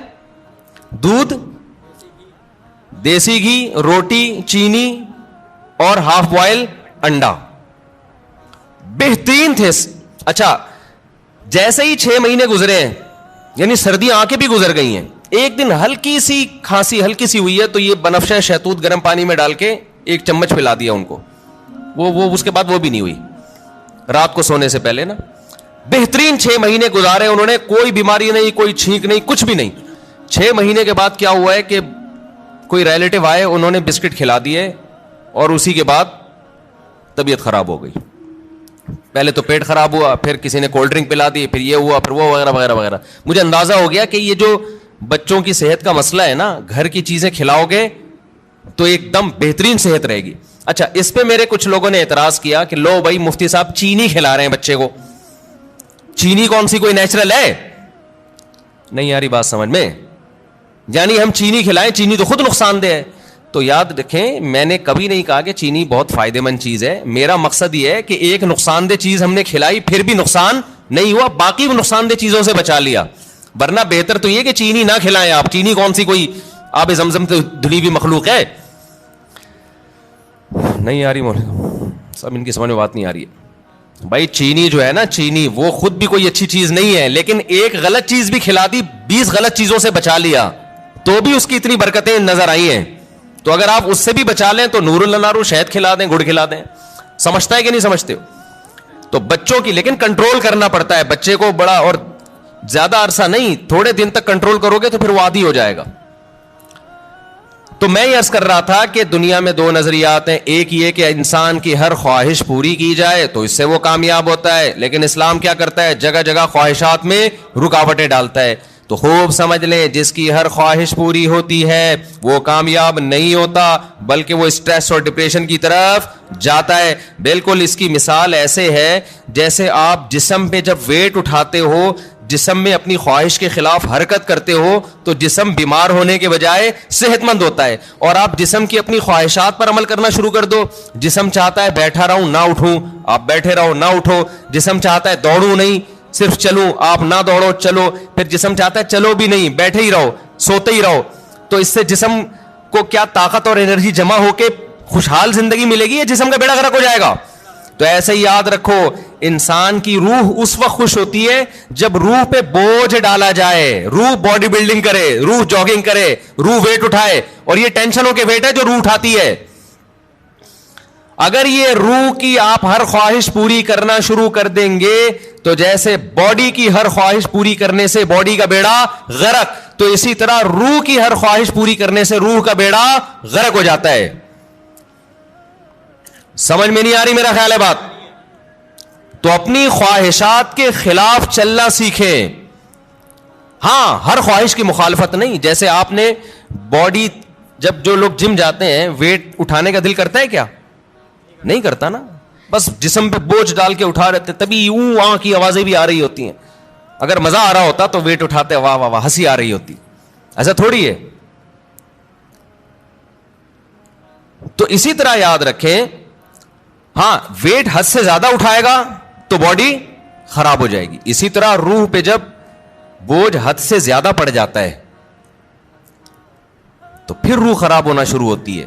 دودھ, دیسی گھی, روٹی, چینی اور ہاف بوائل انڈا. بہترین تھے. اچھا جیسے ہی 6 مہینے گزرے ہیں, یعنی سردیاں آ کے بھی گزر گئی ہیں, ایک دن ہلکی سی کھانسی ہلکی سی ہوئی ہے, تو یہ بنفشہ شہتوت گرم پانی میں ڈال کے 1 چمچ پلا دیا ان کو. وہ اس کے بعد وہ بھی نہیں ہوئی رات کو سونے سے پہلے نا. بہترین 6 مہینے گزارے انہوں نے, کوئی بیماری نہیں, کوئی چھینک نہیں, کچھ بھی نہیں. 6 مہینے کے بعد کیا ہوا ہے کہ کوئی ریلیٹو آئے, انہوں نے بسکٹ کھلا دیے, اور اسی کے بعد طبیعت خراب ہو گئی. پہلے تو پیٹ خراب ہوا, پھر کسی نے کولڈ ڈرنک پلا دی, پھر یہ ہوا, پھر وہ وغیرہ وغیرہ وغیرہ. مجھے اندازہ ہو گیا کہ یہ جو بچوں کی صحت کا مسئلہ ہے نا, گھر کی چیزیں کھلاؤ گے تو ایک دم بہترین صحت رہے گی. اچھا اس پہ میرے کچھ لوگوں نے اعتراض کیا کہ لو بھائی مفتی صاحب چینی کھلا رہے ہیں بچے کو, چینی کون سی کوئی نیچرل ہے؟ نہیں آ رہی بات سمجھ میں؟ یعنی ہم چینی کھلائیں, چینی تو خود نقصان دہ ہے. تو یاد رکھیں, میں نے کبھی نہیں کہا کہ چینی بہت فائدہ مند چیز ہے. میرا مقصد یہ ہے کہ ایک نقصان دہ چیز ہم نے کھلائی, پھر بھی نقصان نہیں ہوا, باقی وہ نقصان دہ چیزوں سے بچا لیا. ورنہ بہتر تو یہ کہ چینی نہ کھلائیں آپ. چینی کون سی کوئی آب زمزم سے دھلی ہوئی مخلوق ہے؟ نہیں آ رہی مولانا صاحب, ان کی سمجھ میں بات نہیں آ رہی ہے. بھائی چینی جو ہے نا, چینی وہ خود بھی کوئی اچھی چیز نہیں ہے, لیکن ایک غلط چیز بھی کھلا دی, 20 غلط چیزوں سے بچا لیا, تو بھی اس کی اتنی برکتیں نظر آئی ہیں. تو اگر آپ اس سے بھی بچا لیں تو نور النارو, شہد کھلا دیں, گڑ کھلا دیں. سمجھتا ہے کہ نہیں سمجھتے ہو؟ تو بچوں کی لیکن کنٹرول کرنا پڑتا ہے بچے کو بڑا. اور زیادہ عرصہ نہیں, تھوڑے دن تک کنٹرول کرو گے تو پھر وہ عادی ہو جائے گا. تو میں یہ عرض کر رہا تھا کہ دنیا میں دو نظریات ہیں, ایک یہ کہ انسان کی ہر خواہش پوری کی جائے تو اس سے وہ کامیاب ہوتا ہے, لیکن اسلام کیا کرتا ہے, جگہ جگہ خواہشات میں رکاوٹیں ڈالتا ہے. تو خوب سمجھ لیں, جس کی ہر خواہش پوری ہوتی ہے وہ کامیاب نہیں ہوتا, بلکہ وہ اسٹریس اور ڈپریشن کی طرف جاتا ہے. بالکل اس کی مثال ایسے ہے جیسے آپ جسم پہ جب ویٹ اٹھاتے ہو, جسم میں اپنی خواہش کے خلاف حرکت کرتے ہو تو جسم بیمار ہونے کے بجائے صحت مند ہوتا ہے. اور آپ جسم کی اپنی خواہشات پر عمل کرنا شروع کر دو, جسم چاہتا ہے بیٹھا رہوں نہ اٹھوں, آپ بیٹھے رہو نہ اٹھو. جسم چاہتا ہے دوڑوں نہیں, صرف چلوں, آپ نہ دوڑو چلو. پھر جسم چاہتا ہے چلو بھی نہیں, بیٹھے ہی رہو, سوتے ہی رہو. تو اس سے جسم کو کیا طاقت اور انرجی جمع ہو کے خوشحال زندگی ملے گی, یا جسم کا بیڑا غرق ہو جائے گا؟ تو ایسے ہی یاد رکھو, انسان کی روح اس وقت خوش ہوتی ہے جب روح پہ بوجھ ڈالا جائے, روح باڈی بلڈنگ کرے, روح جاگنگ کرے, روح ویٹ اٹھائے. اور یہ ٹینشنوں کے ویٹ ہے جو روح اٹھاتی ہے. اگر یہ روح کی آپ ہر خواہش پوری کرنا شروع کر دیں گے تو جیسے باڈی کی ہر خواہش پوری کرنے سے باڈی کا بیڑا غرق, تو اسی طرح روح کی ہر خواہش پوری کرنے سے روح کا بیڑا غرق ہو جاتا ہے. سمجھ میں نہیں آ رہی میرا خیال ہے بات؟ تو اپنی خواہشات کے خلاف چلنا سیکھیں. ہاں, ہر خواہش کی مخالفت نہیں. جیسے آپ نے باڈی, جب جو لوگ جم جاتے ہیں ویٹ اٹھانے کا دل کرتا ہے کیا؟ نہیں کرتا نا, بس جسم پہ بوجھ ڈال کے اٹھا رہتے, تبھی وہاں کی آوازیں بھی آ رہی ہوتی ہیں. اگر مزہ آ رہا ہوتا تو ویٹ اٹھاتے واہ واہ واہ ہنسی آ رہی ہوتی. ایسا تھوڑی ہے. تو اسی طرح یاد رکھیں, ہاں ویٹ حد سے زیادہ اٹھائے گا تو باڈی خراب ہو جائے گی. اسی طرح روح پہ جب بوجھ حد سے زیادہ پڑ جاتا ہے تو پھر روح خراب ہونا شروع ہوتی ہے.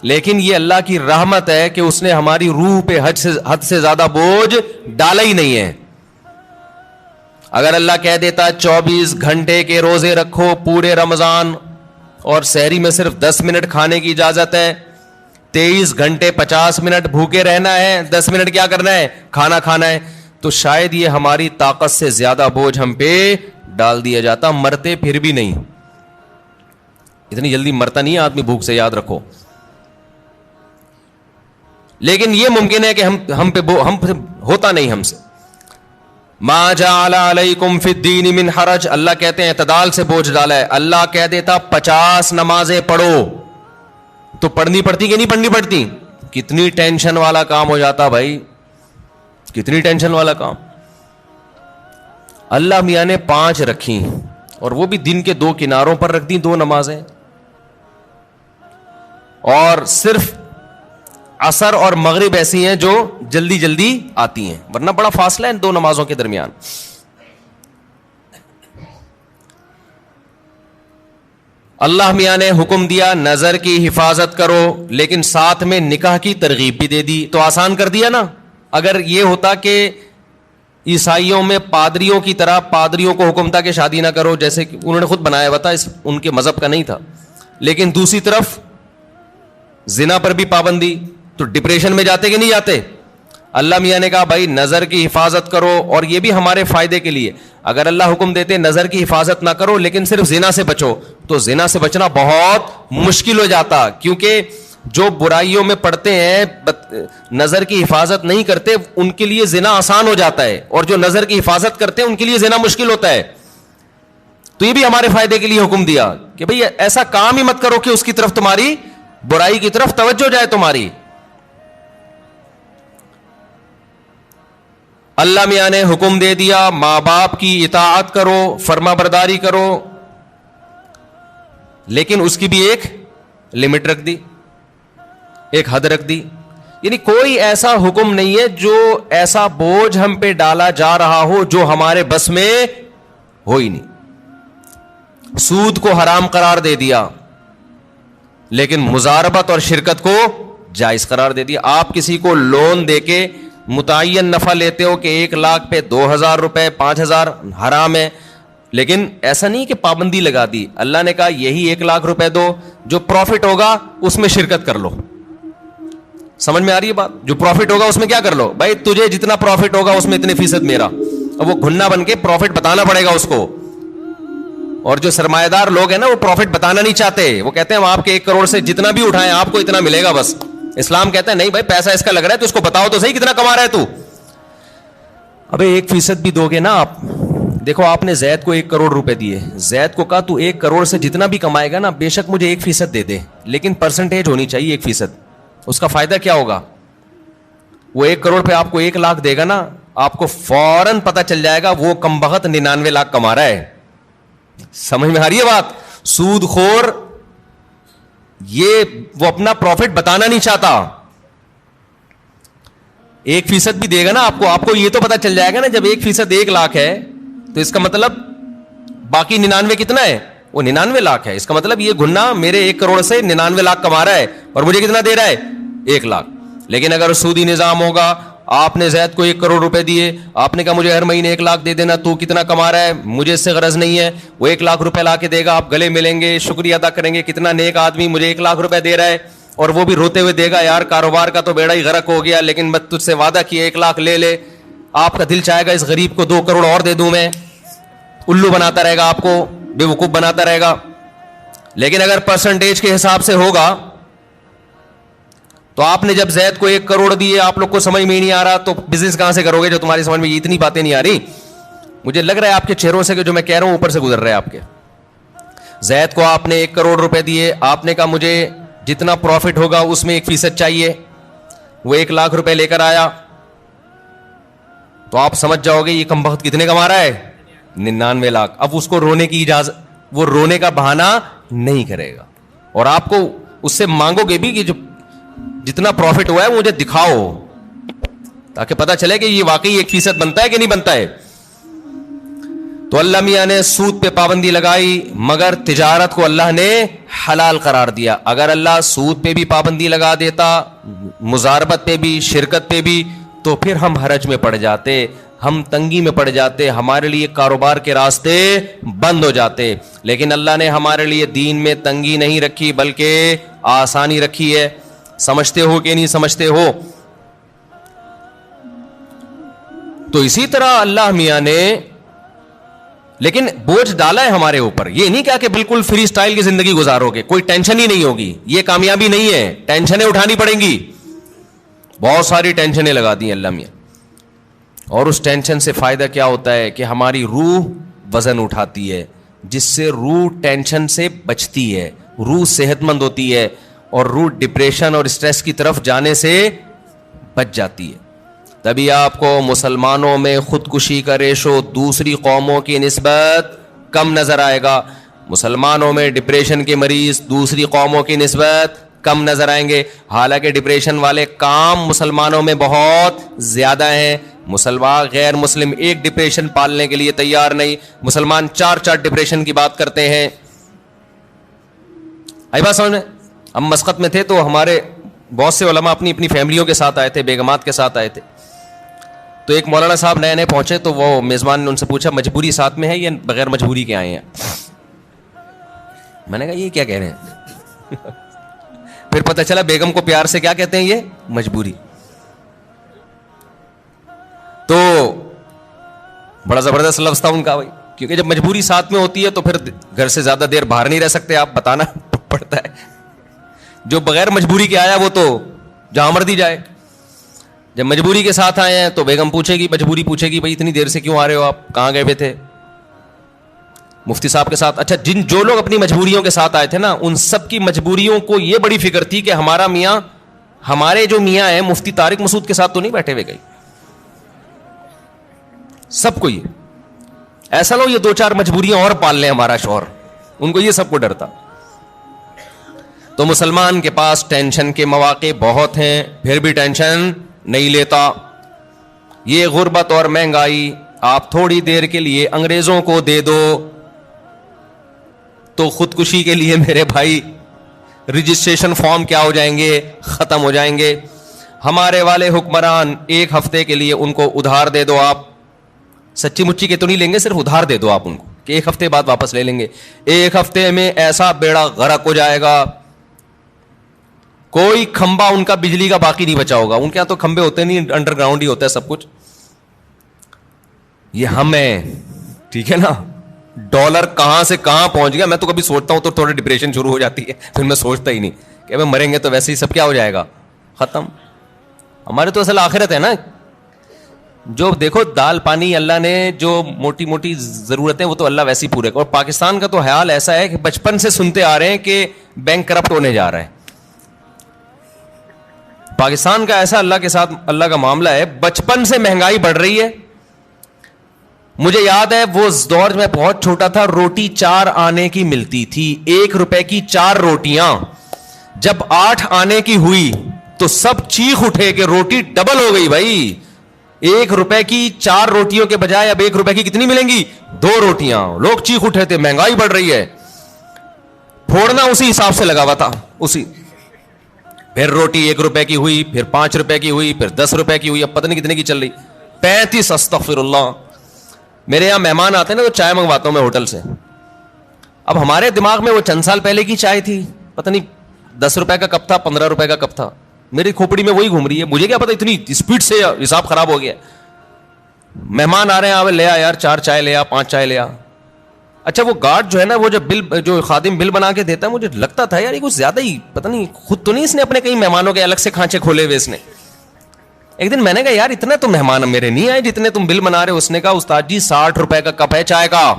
لیکن یہ اللہ کی رحمت ہے کہ اس نے ہماری روح پہ حد سے زیادہ بوجھ ڈالا ہی نہیں ہے. اگر اللہ کہہ دیتا 24 گھنٹے کے روزے رکھو پورے رمضان, اور سحری میں صرف 10 منٹ کھانے کی اجازت ہے, 23 گھنٹے 50 منٹ بھوکے رہنا ہے, 10 منٹ کیا کرنا ہے, کھانا کھانا ہے, تو شاید یہ ہماری طاقت سے زیادہ بوجھ ہم پہ ڈال دیا جاتا. مرتے پھر بھی نہیں, اتنی جلدی مرتا نہیں ہے آدمی بھوک سے, یاد رکھو. لیکن یہ ممکن ہے کہ ہم پہ ہوتا نہیں ہم سے. ما جعل علیکم فی الدین من حرج, اللہ کہتے ہیں اعتدال سے بوجھ ڈالا ہے. اللہ کہہ دیتا 50 نمازیں پڑھو تو پڑھنی پڑتی کہ نہیں پڑھنی پڑتی؟ کتنی ٹینشن والا کام ہو جاتا بھائی, کتنی ٹینشن والا کام. اللہ میاں نے 5 رکھی, اور وہ بھی دن کے 2 کناروں پر رکھ دی 2 نمازیں, اور صرف عصر اور مغرب ایسی ہیں جو جلدی جلدی آتی ہیں, ورنہ بڑا فاصلہ ہے ان 2 نمازوں کے درمیان. اللہ میاں نے حکم دیا نظر کی حفاظت کرو, لیکن ساتھ میں نکاح کی ترغیب بھی دے دی, تو آسان کر دیا نا. اگر یہ ہوتا کہ عیسائیوں میں پادریوں کی طرح پادریوں کو حکم تھا کہ شادی نہ کرو, جیسے کہ انہوں نے خود بنایا ہوا تھا, ان کے مذہب کا نہیں تھا, لیکن دوسری طرف زنا پر بھی پابندی, تو ڈپریشن میں جاتے کہ نہیں جاتے؟ اللہ میاں نے کہا بھائی نظر کی حفاظت کرو, اور یہ بھی ہمارے فائدے کے لیے. اگر اللہ حکم دیتے نظر کی حفاظت نہ کرو لیکن صرف زنا سے بچو, تو زنا سے بچنا بہت مشکل ہو جاتا, کیونکہ جو برائیوں میں پڑتے ہیں نظر کی حفاظت نہیں کرتے ان کے لیے زنا آسان ہو جاتا ہے, اور جو نظر کی حفاظت کرتے ہیں ان کے لیے زنا مشکل ہوتا ہے. تو یہ بھی ہمارے فائدے کے لیے حکم دیا کہ بھئی ایسا کام ہی مت کرو کہ اس کی طرف تمہاری برائی کی طرف توجہ جائے تمہاری. اللہ میاں نے حکم دے دیا ماں باپ کی اطاعت کرو, فرما برداری کرو, لیکن اس کی بھی ایک لمٹ رکھ دی, ایک حد رکھ دی. یعنی کوئی ایسا حکم نہیں ہے جو ایسا بوجھ ہم پہ ڈالا جا رہا ہو جو ہمارے بس میں ہو ہی نہیں. سود کو حرام قرار دے دیا, لیکن مزاربت اور شرکت کو جائز قرار دے دیا. آپ کسی کو لون دے کے متعین نفع لیتے ہو کہ 1 لاکھ پہ 2,000 روپے 5,000 حرام ہے, لیکن ایسا نہیں کہ پابندی لگا دی. اللہ نے کہا یہی 1 لاکھ روپے دو, جو پروفٹ ہوگا اس میں شرکت کر لو. سمجھ میں آ رہی ہے بات؟ جو پروفٹ ہوگا اس میں کیا کر لو بھائی, تجھے جتنا پروفٹ ہوگا اس میں اتنے فیصد میرا. اب وہ گھنا بن کے پروفٹ بتانا پڑے گا اس کو. اور جو سرمایہ دار لوگ ہیں نا وہ پروفٹ بتانا نہیں چاہتے, وہ کہتے ہیں ہم آپ کے 1 کروڑ سے جتنا بھی اٹھائیں آپ کو اتنا ملے گا بس. اسلام کہتا ہے نہیں بھائی, پیسہ اس کا لگ رہا ہے تو اس کو بتاؤ تو صحیح کتنا کما رہا ہے تو. ابے 1% بھی دو گے نا آپ. دیکھو آپ نے زید کو 1 کروڑ روپے دیے, زید کو کہا تو 1 کروڑ سے جتنا بھی کمائے گا نا بے شک مجھے 1% دے دے, لیکن پرسنٹیج ہونی چاہیے 1%. اس کا فائدہ کیا ہوگا؟ وہ 1 کروڑ پہ آپ کو 1 لاکھ دے گا نا, آپ کو فوراً پتا چل جائے گا وہ کمبخت 99 لاکھ کما رہا ہے. سمجھ میں آ رہی ہے بات؟ سود خور یہ وہ اپنا پروفٹ بتانا نہیں چاہتا. 1% بھی دے گا نا آپ کو یہ تو پتا چل جائے گا نا جب 1% 1 لاکھ ہے تو اس کا مطلب باقی 99 کتنا ہے؟ وہ 99 لاکھ ہے. اس کا مطلب یہ گھنا میرے 1 کروڑ سے 99 لاکھ کما رہا ہے اور مجھے کتنا دے رہا ہے؟ 1 لاکھ. لیکن اگر سودی نظام ہوگا, آپ نے زید کو 1 کروڑ روپے دیے, آپ نے کہا مجھے ہر مہینے 1 لاکھ دے دینا, تو کتنا کما رہا ہے مجھے اس سے غرض نہیں ہے. وہ 1 لاکھ روپے لا کے دے گا, آپ گلے ملیں گے, شکریہ ادا کریں گے, کتنا نیک آدمی مجھے 1 لاکھ روپے دے رہا ہے, اور وہ بھی روتے ہوئے دے گا یار کاروبار کا تو بیڑا ہی غرق ہو گیا, لیکن میں تجھ سے وعدہ کیا 1 لاکھ لے لے. آپ کا دل چاہے گا اس غریب کو 2 کروڑ اور دے دوں میں, الو بناتا رہے گا, آپ کو بے وقوف بناتا رہے گا. لیکن اگر پرسنٹیج کے حساب سے ہوگا تو آپ نے جب زید کو 1 کروڑ دیے, آپ لوگ کو سمجھ میں ہی نہیں آ رہا تو بزنس کہاں سے کرو گے جو تمہاری سمجھ میں اتنی باتیں نہیں آ رہی. مجھے لگ رہا ہے آپ کے چہروں سے کہ جو میں کہہ رہا ہوں اوپر سے گزر رہا ہے آپ کے. زید کو آپ نے 1 کروڑ روپے دیے, آپ نے کہا مجھے جتنا پروفٹ ہوگا اس میں 1% چاہیے. وہ 1 لاکھ روپے لے کر آیا تو آپ سمجھ جاؤ گے یہ کمبخت کتنے کما رہا ہے؟ 99 لاکھ. اب اس کو رونے کی اجازت, وہ رونے کا بہانہ نہیں کرے گا, اور آپ کو اس سے مانگو گے بھی کہ جو جتنا پروفٹ ہوا ہے مجھے دکھاؤ تاکہ پتا چلے کہ یہ واقعی 1% بنتا ہے کہ نہیں بنتا ہے. تو اللہ میاں نے سود پہ پابندی لگائی, مگر تجارت کو اللہ نے حلال قرار دیا. اگر اللہ سود پہ بھی پابندی لگا دیتا, مزاربت پہ بھی, شرکت پہ بھی, تو پھر ہم حرج میں پڑ جاتے, ہم تنگی میں پڑ جاتے, ہمارے لیے کاروبار کے راستے بند ہو جاتے. لیکن اللہ نے ہمارے لیے دین میں تنگی نہیں رکھی بلکہ آسانی رکھی ہے. سمجھتے ہو کہ نہیں سمجھتے ہو؟ تو اسی طرح اللہ میاں نے لیکن بوجھ ڈالا ہے ہمارے اوپر. یہ نہیں کہا کہ بالکل فری سٹائل کی زندگی گزارو گے, کوئی ٹینشن ہی نہیں ہوگی. یہ کامیابی نہیں ہے, ٹینشنیں اٹھانی پڑیں گی. بہت ساری ٹینشنیں لگا دی اللہ میاں, اور اس ٹینشن سے فائدہ کیا ہوتا ہے کہ ہماری روح وزن اٹھاتی ہے, جس سے روح ٹینشن سے بچتی ہے, روح صحت مند ہوتی ہے, اور روح ڈپریشن اور اسٹریس کی طرف جانے سے بچ جاتی ہے. تبھی آپ کو مسلمانوں میں خودکشی کا ریشو دوسری قوموں کی نسبت کم نظر آئے گا. مسلمانوں میں ڈپریشن کے مریض دوسری قوموں کی نسبت کم نظر آئیں گے, حالانکہ ڈپریشن والے کام مسلمانوں میں بہت زیادہ ہیں. مسلمان غیر مسلم ایک ڈپریشن پالنے کے لیے تیار نہیں, مسلمان 4 ڈپریشن کی بات کرتے ہیں. آئی بات سمجھ میں؟ ہم مسقط میں تھے تو ہمارے بہت سے علماء اپنی اپنی فیملیوں کے ساتھ آئے تھے, بیگمات کے ساتھ آئے تھے. تو ایک مولانا صاحب نئے نئے پہنچے تو وہ میزبان نے ان سے پوچھا مجبوری ساتھ میں ہے یا بغیر مجبوری کے آئے ہیں؟ میں نے کہا یہ کیا کہہ رہے ہیں؟ پھر پتہ چلا بیگم کو پیار سے کیا کہتے ہیں, یہ مجبوری. تو بڑا زبردست لفظ تھا ان کا بھائی, کیونکہ جب مجبوری ساتھ میں ہوتی ہے تو پھر گھر سے زیادہ دیر باہر نہیں رہ سکتے, آپ بتانا پڑتا ہے. جو بغیر مجبوری کے آیا وہ تو جہاں مرضی جائے. جب مجبوری کے ساتھ آئے ہیں تو بیگم پوچھے گی, مجبوری پوچھے گی بھائی اتنی دیر سے کیوں آ رہے ہو, آپ کہاں گئے ہوئے تھے؟ مفتی صاحب کے ساتھ. اچھا, جو لوگ اپنی مجبوریوں کے ساتھ آئے تھے نا, ان سب کی مجبوریوں کو یہ بڑی فکر تھی کہ ہمارا میاں, ہمارے جو میاں ہیں مفتی طارق مسعود کے ساتھ تو نہیں بیٹھے ہوئے گئے. سب کو یہ ایسا لو یہ 2-4 مجبوریاں اور پال لیں ہمارا شوہر, ان کو یہ سب کو ڈرتا. تو مسلمان کے پاس ٹینشن کے مواقع بہت ہیں, پھر بھی ٹینشن نہیں لیتا. یہ غربت اور مہنگائی آپ تھوڑی دیر کے لیے انگریزوں کو دے دو تو خودکشی کے لیے میرے بھائی رجسٹریشن فارم کیا ہو جائیں گے, ختم ہو جائیں گے. ہمارے والے حکمران 1 ہفتے کے لیے ان کو ادھار دے دو, آپ سچی مچی کے تو نہیں لیں گے, صرف ادھار دے دو آپ ان کو کہ 1 ہفتے بعد واپس لے لیں گے. 1 ہفتے میں ایسا بیڑا غرق ہو جائے گا, کوئی کھمبا ان کا بجلی کا باقی نہیں بچا ہوگا. ان کے یہاں تو کھمبے ہوتے نہیں, انڈر گراؤنڈ ہی ہوتا ہے سب کچھ. یہ ہم ہیں, ٹھیک ہے نا. ڈالر کہاں سے کہاں پہنچ گیا, میں تو کبھی سوچتا ہوں تو تھوڑی ڈپریشن شروع ہو جاتی ہے, پھر میں سوچتا ہی نہیں کہ ابھی مریں گے تو ویسے ہی سب کیا ہو جائے گا, ختم. ہمارے تو اصل آخرت ہے نا. جو دیکھو دال پانی اللہ نے جو موٹی موٹی ضرورتیں وہ تو اللہ ویسے ہی پورے کر. اور پاکستان کا تو حال ایسا ہے کہ بچپن سے سنتے آ رہے ہیں کہ بینک کرپٹ ہونے جا رہا ہے. پاکستان کا ایسا اللہ کے ساتھ اللہ کا معاملہ ہے, بچپن سے مہنگائی بڑھ رہی ہے. مجھے یاد ہے وہ دور میں بہت چھوٹا تھا, روٹی 4 آنے کی ملتی تھی, 1 روپے کی 4 روٹیاں. جب 8 آنے کی ہوئی تو سب چیخ اٹھے کہ روٹی ڈبل ہو گئی بھائی. 1 روپے کی 4 روٹیوں کے بجائے اب 1 روپے کی کتنی ملیں گی, 2 روٹیاں. لوگ چیخ اٹھے تھے مہنگائی بڑھ رہی ہے. پھوڑنا اسی حساب سے لگا ہوا تھا, اسی. پھر روٹی 1 روپے کی ہوئی, پھر 5 روپے کی ہوئی, پھر 10 روپے کی ہوئی, اب پتہ نہیں کتنے کی چل رہی, 35. استغفر اللہ. میرے یہاں مہمان آتے ہیں نا تو چائے منگواتا ہوں میں ہوٹل سے. اب ہمارے دماغ میں وہ چند سال پہلے کی چائے تھی, پتہ نہیں 10 روپے کا کپ تھا, 15 روپے کا کپ تھا. میری کھوپڑی میں وہی گھوم رہی ہے, مجھے کیا پتا اتنی اسپیڈ سے حساب خراب ہو گیا. مہمان آ رہے ہیں, لے آ یار 4 چائے لے آ, 5 چائے لے آ. اچھا وہ گارڈ جو ہے نا, وہ جو خادم بل بنا کے دیتا ہے, مجھے لگتا تھا یار یہ کچھ زیادہ ہی, پتہ نہیں خود تو نہیں اس نے اپنے کئی مہمانوں کے الگ سے کھانچے کھولے ہوئے اس نے. ایک دن میں نے کہا یار اتنا تو مہمان میرے نہیں آئے جتنے تم بل بنا رہے ہو. اس نے کہا استاد جی 60 روپے کا کپ ہے چائے کا,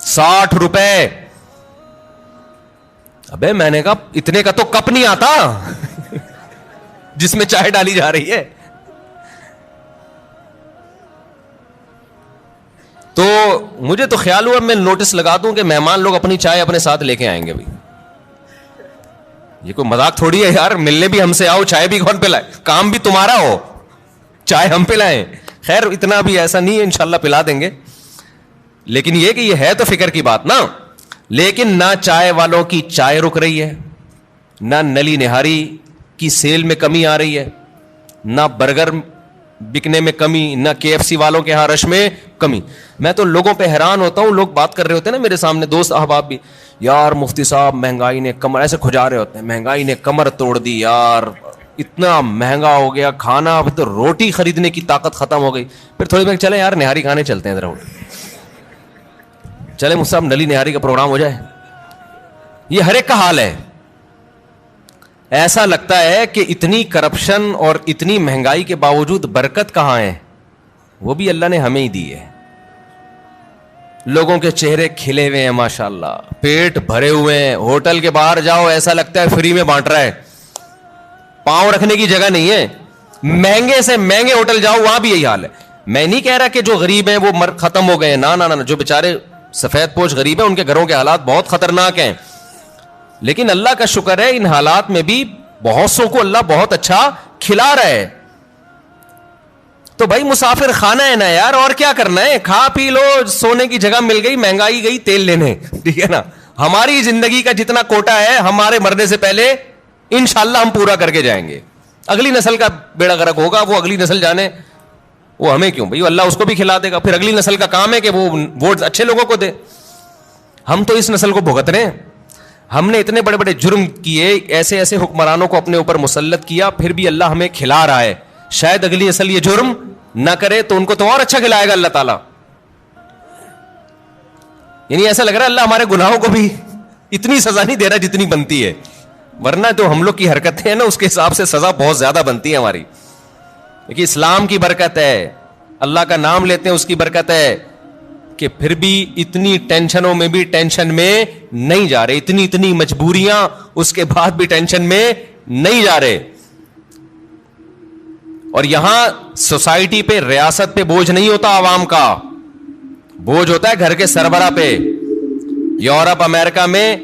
60 روپے. ابے میں نے کہا اتنے کا تو کپ نہیں آتا جس میں چائے ڈالی جا رہی ہے. تو مجھے تو خیال ہوا میں نوٹس لگا دوں کہ مہمان لوگ اپنی چائے اپنے ساتھ لے کے آئیں گے. بھائی یہ کوئی مذاق تھوڑی ہے یار, ملنے بھی ہم سے آؤ, چائے بھی کون پلائے, کام بھی تمہارا ہو, چائے ہم پلائیں. خیر اتنا بھی ایسا نہیں ہے, انشاءاللہ پلا دیں گے. لیکن یہ کہ یہ ہے تو فکر کی بات نا. لیکن نہ چائے والوں کی چائے رک رہی ہے, نہ نلی نہاری کی سیل میں کمی آ رہی ہے, نہ برگر بکنے میں کمی, نہ KFC والوں کے ہاں رش میں کمی. میں تو لوگوں پہ حیران ہوتا ہوں, لوگ بات کر رہے ہوتے ہیں نا میرے سامنے, دوست احباب بھی, یار مفتی صاحب مہنگائی نے کمر, ایسے کھجا رہے ہوتے ہیں, مہنگائی نے کمر توڑ دی یار, اتنا مہنگا ہو گیا کھانا, اب تو روٹی خریدنے کی طاقت ختم ہو گئی. پھر تھوڑی دیر چلے یار نہاری کھانے چلتے ہیں ذرا, چلے مجھ سے نلی نہاری کا پروگرام ہو جائے. یہ ہر ایک کا حال ہے. ایسا لگتا ہے کہ اتنی کرپشن اور اتنی مہنگائی کے باوجود برکت کہاں ہے, وہ بھی اللہ نے ہمیں ہی دی ہے. لوگوں کے چہرے کھلے ہوئے ہیں ماشاءاللہ, پیٹ بھرے ہوئے ہیں. ہوٹل کے باہر جاؤ ایسا لگتا ہے فری میں بانٹ رہا ہے, پاؤں رکھنے کی جگہ نہیں ہے. مہنگے سے مہنگے ہوٹل جاؤ وہاں بھی یہی حال ہے. میں نہیں کہہ رہا کہ جو غریب ہیں وہ ختم ہو گئے, نہ, جو بیچارے سفید پوش غریب ہیں ان کے گھروں کے حالات بہت خطرناک ہیں. لیکن اللہ کا شکر ہے ان حالات میں بھی بہت سو کو اللہ بہت اچھا کھلا رہا ہے. تو بھائی مسافر خانہ ہے نا یار, اور کیا کرنا ہے, کھا پی لو, سونے کی جگہ مل گئی, مہنگائی گئی تیل لینے, ٹھیک ہے نا. ہماری زندگی کا جتنا کوٹا ہے ہمارے مرنے سے پہلے انشاءاللہ ہم پورا کر کے جائیں گے. اگلی نسل کا بیڑا غرق ہوگا, وہ اگلی نسل جانے, وہ ہمیں کیوں بھائی, اللہ اس کو بھی کھلا دے گا. پھر اگلی نسل کا کام ہے کہ وہ ووٹ اچھے لوگوں کو دے. ہم تو اس نسل کو بھگت رہے ہیں. ہم نے اتنے بڑے بڑے جرم کیے, ایسے ایسے حکمرانوں کو اپنے اوپر مسلط کیا, پھر بھی اللہ ہمیں کھلا رہا ہے. شاید اگلی نسل یہ جرم نہ کرے تو ان کو تو اور اچھا کھلائے گا اللہ تعالیٰ. یعنی ایسا لگ رہا ہے اللہ ہمارے گناہوں کو بھی اتنی سزا نہیں دے رہا جتنی بنتی ہے, ورنہ تو ہم لوگ کی حرکتیں ہیں نا اس کے حساب سے سزا بہت زیادہ بنتی ہے ہماری. کیونکہ اسلام کی برکت ہے, اللہ کا نام لیتے ہیں اس کی برکت ہے, کہ پھر بھی اتنی ٹینشنوں میں بھی ٹینشن میں نہیں جا رہے, اتنی مجبوریاں اس کے بعد بھی ٹینشن میں نہیں جا رہے. اور یہاں سوسائٹی پہ, ریاست پہ بوجھ نہیں ہوتا, عوام کا بوجھ ہوتا ہے گھر کے سربراہ پہ. یورپ امریکہ میں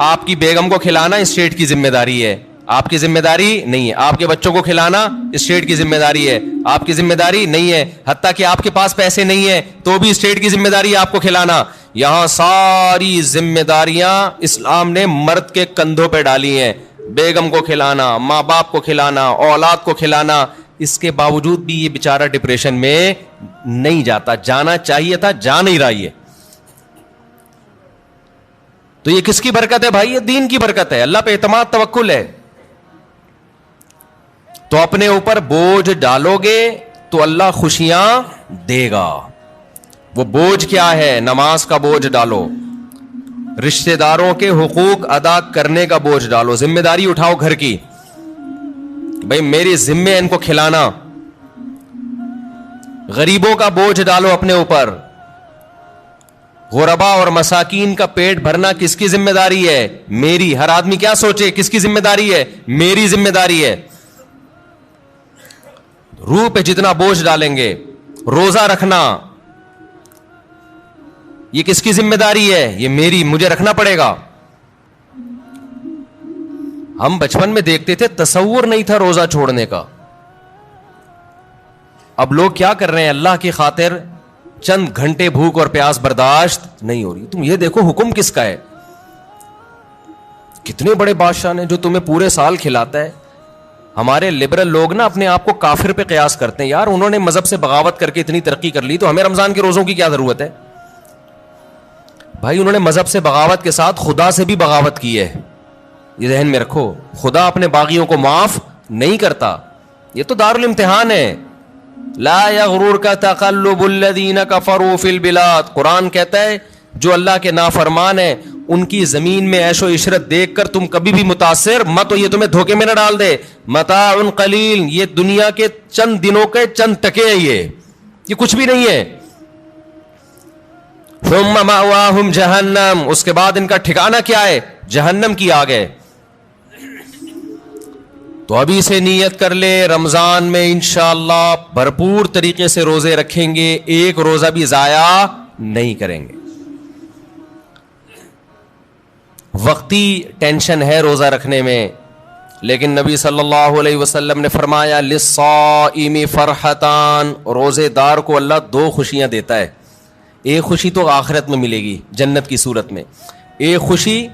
آپ کی بیگم کو کھلانا اسٹیٹ کی ذمہ داری ہے, آپ کی ذمہ داری نہیں ہے. آپ کے بچوں کو کھلانا اسٹیٹ کی ذمہ داری ہے, آپ کی ذمہ داری نہیں ہے. حتیٰ کہ آپ کے پاس پیسے نہیں ہیں تو بھی اسٹیٹ کی ذمہ داری ہے آپ کو کھلانا. یہاں ساری ذمہ داریاں اسلام نے مرد کے کندھوں پہ ڈالی ہیں. بیگم کو کھلانا, ماں باپ کو کھلانا, اولاد کو کھلانا. اس کے باوجود بھی یہ بیچارہ ڈپریشن میں نہیں جاتا, جانا چاہیے تھا, جا نہیں رہا. یہ تو یہ کس کی برکت ہے بھائی؟ یہ دین کی برکت ہے, اللہ پہ اعتماد توکل ہے. تو اپنے اوپر بوجھ ڈالو گے تو اللہ خوشیاں دے گا. وہ بوجھ کیا ہے؟ نماز کا بوجھ ڈالو، رشتہ داروں کے حقوق ادا کرنے کا بوجھ ڈالو، ذمہ داری اٹھاؤ گھر کی، بھائی میری ذمہ ہے ان کو کھلانا، غریبوں کا بوجھ ڈالو اپنے اوپر، غربا اور مساکین کا پیٹ بھرنا کس کی ذمہ داری ہے؟ میری۔ ہر آدمی کیا سوچے کس کی ذمہ داری ہے؟ میری ذمہ داری ہے۔ روح پہ جتنا بوجھ ڈالیں گے، روزہ رکھنا یہ کس کی ذمہ داری ہے؟ یہ میری، مجھے رکھنا پڑے گا۔ ہم بچپن میں دیکھتے تھے، تصور نہیں تھا روزہ چھوڑنے کا۔ اب لوگ کیا کر رہے ہیں؟ اللہ کی خاطر چند گھنٹے بھوک اور پیاس برداشت نہیں ہو رہی، تم یہ دیکھو حکم کس کا ہے؟ کتنے بڑے بادشاہ نے جو تمہیں پورے سال کھلاتا ہے۔ ہمارے لبرل لوگ نا اپنے آپ کو کافر پہ قیاس کرتے ہیں، یار انہوں نے مذہب سے بغاوت کر کے اتنی ترقی کر لی تو ہمیں رمضان کے روزوں کی کیا ضرورت ہے؟ بھائی انہوں نے مذہب سے بغاوت کے ساتھ خدا سے بھی بغاوت کی ہے، یہ ذہن میں رکھو۔ خدا اپنے باغیوں کو معاف نہیں کرتا، یہ تو دارالامتحان ہے۔ لا یغررک تقلب الذین کفروا فی البلاد، قرآن کہتا ہے جو اللہ کے نافرمان ہیں ان کی زمین میں عیش و عشرت دیکھ کر تم کبھی بھی متاثر مت ہو، یہ تمہیں دھوکے میں نہ ڈال دے۔ متاع قلیل، یہ دنیا کے چند دنوں کے چند ٹکے ہیں، یہ کچھ بھی نہیں ہے۔ ثم مأواہم جہنم، اس کے بعد ان کا ٹھکانہ کیا ہے؟ جہنم کی آگ ہے۔ تو ابھی سے نیت کر لے، رمضان میں انشاءاللہ بھرپور طریقے سے روزے رکھیں گے، ایک روزہ بھی ضائع نہیں کریں گے۔ وقتی ٹینشن ہے روزہ رکھنے میں، لیکن نبی صلی اللہ علیہ وسلم نے فرمایا للصائم فرحتان، روزے دار کو اللہ دو خوشیاں دیتا ہے۔ ایک خوشی تو آخرت میں ملے گی جنت کی صورت میں، ایک خوشی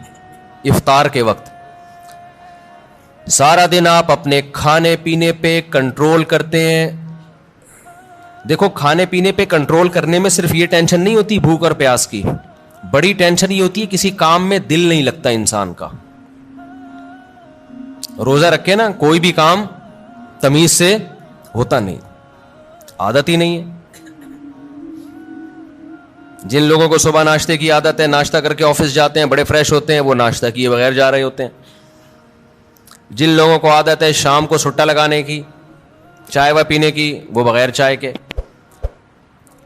افطار کے وقت۔ سارا دن آپ اپنے کھانے پینے پہ کنٹرول کرتے ہیں۔ دیکھو کھانے پینے پہ کنٹرول کرنے میں صرف یہ ٹینشن نہیں ہوتی بھوک اور پیاس کی، بڑی ٹینشن یہ ہوتی ہے کسی کام میں دل نہیں لگتا انسان کا۔ روزہ رکھے نا کوئی بھی کام تمیز سے ہوتا نہیں، عادت ہی نہیں ہے۔ جن لوگوں کو صبح ناشتے کی عادت ہے، ناشتہ کر کے آفس جاتے ہیں، بڑے فریش ہوتے ہیں، وہ ناشتہ کیے بغیر جا رہے ہوتے ہیں۔ جن لوگوں کو عادت ہے شام کو سٹا لگانے کی، چائے و پینے کی، وہ بغیر چائے کے،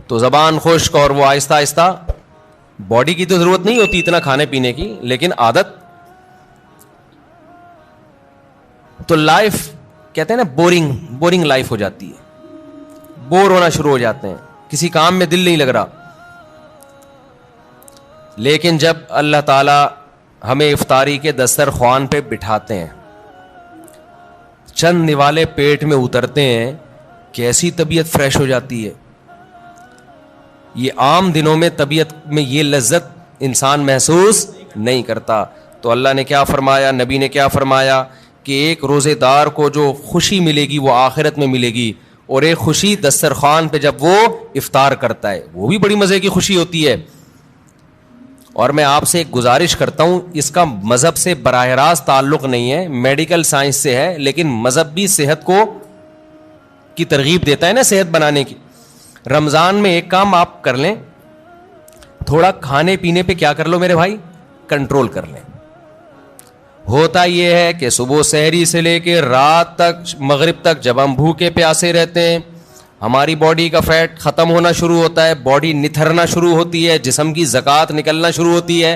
تو زبان خشک اور وہ آہستہ آہستہ، باڈی کی تو ضرورت نہیں ہوتی اتنا کھانے پینے کی، لیکن عادت۔ تو لائف کہتے ہیں نا بورنگ لائف ہو جاتی ہے، بور ہونا شروع ہو جاتے ہیں، کسی کام میں دل نہیں لگ رہا۔ لیکن جب اللہ تعالی ہمیں افطاری کے دسترخوان پہ بٹھاتے ہیں، چند نوالے پیٹ میں اترتے ہیں، کیسی طبیعت فریش ہو جاتی ہے۔ یہ عام دنوں میں طبیعت میں یہ لذت انسان محسوس نہیں کرتا۔ تو اللہ نے کیا فرمایا، نبی نے کیا فرمایا کہ ایک روزے دار کو جو خوشی ملے گی وہ آخرت میں ملے گی، اور ایک خوشی دسترخوان پہ جب وہ افطار کرتا ہے وہ بھی بڑی مزے کی خوشی ہوتی ہے۔ اور میں آپ سے ایک گزارش کرتا ہوں، اس کا مذہب سے براہ راست تعلق نہیں ہے، میڈیکل سائنس سے ہے، لیکن مذہب بھی صحت کو کی ترغیب دیتا ہے نا صحت بنانے کی۔ رمضان میں ایک کام آپ کر لیں، تھوڑا کھانے پینے پہ کیا کر لو میرے بھائی، کنٹرول کر لیں۔ ہوتا یہ ہے کہ صبح سحری سے لے کے رات تک، مغرب تک جب ہم بھوکے پیاسے رہتے ہیں، ہماری باڈی کا فیٹ ختم ہونا شروع ہوتا ہے، باڈی نتھرنا شروع ہوتی ہے، جسم کی زکوٰۃ نکلنا شروع ہوتی ہے،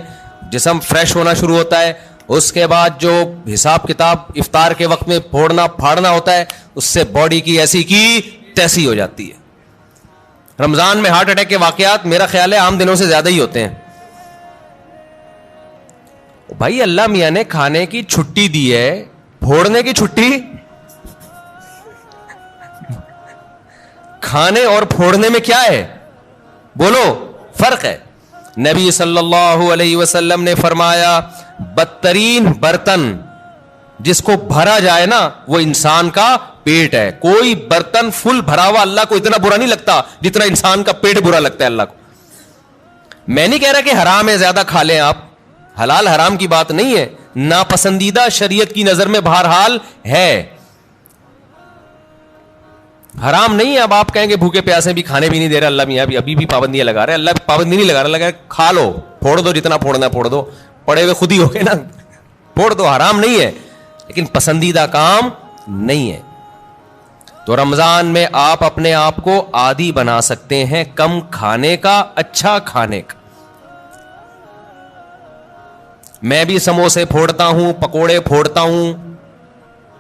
جسم فریش ہونا شروع ہوتا ہے۔ اس کے بعد جو حساب کتاب افطار کے وقت میں پھوڑنا پھاڑنا ہوتا ہے، اس سے باڈی کی ایسی کی تیسی ہو جاتی ہے۔ رمضان میں ہارٹ اٹیک کے واقعات میرا خیال ہے عام دنوں سے زیادہ ہی ہوتے ہیں۔ بھائی اللہ میاں نے کھانے کی چھٹی دی ہے، پھوڑنے کی چھٹی؟ کھانے اور پھوڑنے میں کیا ہے؟ بولو، فرق ہے۔ نبی صلی اللہ علیہ وسلم نے فرمایا بدترین برتن جس کو بھرا جائے نا وہ انسان کا پیٹ ہے۔ کوئی برتن فل بھرا ہوا اللہ کو اتنا برا نہیں لگتا جتنا انسان کا پیٹ برا لگتا ہے اللہ کو۔ میں نہیں کہہ رہا کہ حرام ہے زیادہ کھا لیں آپ، حلال حرام کی بات نہیں ہے، ناپسندیدہ شریعت کی نظر میں بہرحال ہے، حرام نہیں ہے. اب آپ کہیں گے بھوکے پیاسے بھی کھانے بھی نہیں دے رہے اللہ میاں, ابھی بھی پابندیاں لگا رہے. اللہ پابندی نہیں لگا رہا, لگا کھا لو, پھوڑ دو, جتنا پھوڑنا پھوڑ دو, پڑے ہوئے خود ہی ہو گئے نا, پھوڑ دو. حرام نہیں ہے لیکن پسندیدہ کام نہیں ہے. تو رمضان میں آپ اپنے آپ کو عادی بنا سکتے ہیں کم کھانے کا, اچھا کھانے کا. میں بھی سموسے پھوڑتا ہوں, پکوڑے پھوڑتا ہوں,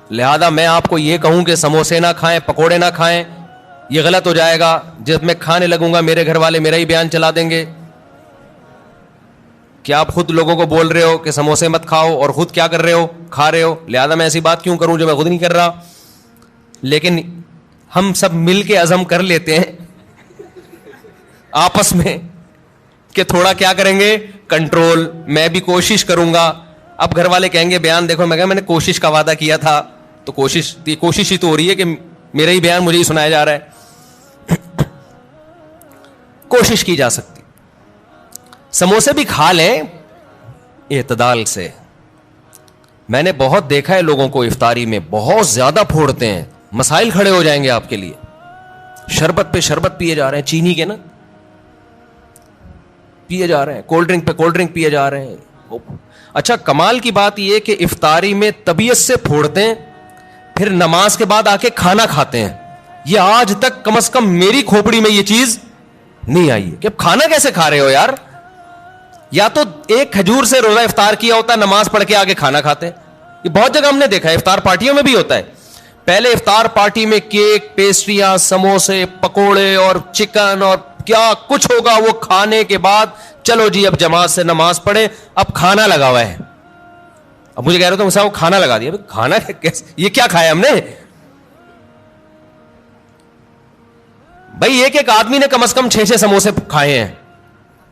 لہذا میں آپ کو یہ کہوں کہ سموسے نہ کھائیں, پکوڑے نہ کھائیں, یہ غلط ہو جائے گا. جب میں کھانے لگوں گا میرے گھر والے میرا ہی بیان چلا دیں گے کہ آپ خود لوگوں کو بول رہے ہو کہ سموسے مت کھاؤ اور خود کیا کر رہے ہو, کھا رہے ہو. لہذا میں ایسی بات کیوں کروں جو میں خود نہیں کر رہا. لیکن ہم سب مل کے عزم کر لیتے ہیں آپس میں کہ تھوڑا کیا کریں گے, کنٹرول. میں بھی کوشش کروں گا. اب گھر والے کہیں گے بیان دیکھو, میں کہا میں نے کوشش کا وعدہ کیا تھا, تو کوشش ہی تو ہو رہی ہے کہ میرا ہی بیان مجھے ہی سنایا جا رہا ہے. کوشش کی جا سکتی. سموسے بھی کھا لیں اعتدال سے. میں نے بہت دیکھا ہے لوگوں کو افطاری میں بہت زیادہ پھوڑتے ہیں, مسائل کھڑے ہو جائیں گے آپ کے لیے. شربت پہ شربت پیے جا رہے ہیں, چینی کے نا پیے جا رہے ہیں, کولڈ ڈرنک پہ کولڈ ڈرنک پیے جا رہے ہیں. اچھا کمال کی بات یہ کہ افطاری میں طبیعت سے پھوڑتے ہیں, پھر نماز کے بعد آ کے کھانا کھاتے ہیں. یہ آج تک کم از کم میری کھوپڑی میں یہ چیز نہیں آئی ہے کہ اب کھانا کیسے کھا رہے ہو یار. یا تو ایک کھجور سے روزہ افطار کیا ہوتا ہے, نماز پڑھ کے آگے کھانا کھاتے ہیں. یہ بہت جگہ ہم نے دیکھا ہے, افطار پارٹیوں میں بھی ہوتا ہے. پہلے افطار پارٹی میں کیک, پیسٹریاں, سموسے, پکوڑے اور چکن اور کیا کچھ ہوگا, وہ کھانے کے بعد چلو جی اب جماعت سے نماز پڑھے, اب کھانا لگا ہوا ہے. اب مجھے کہہ رہے تھے وہ کھانا لگا دیا. کھانا کیسے, یہ کیا کھایا ہم نے بھائی. ایک آدمی نے کم از کم 6 سموسے کھائے ہیں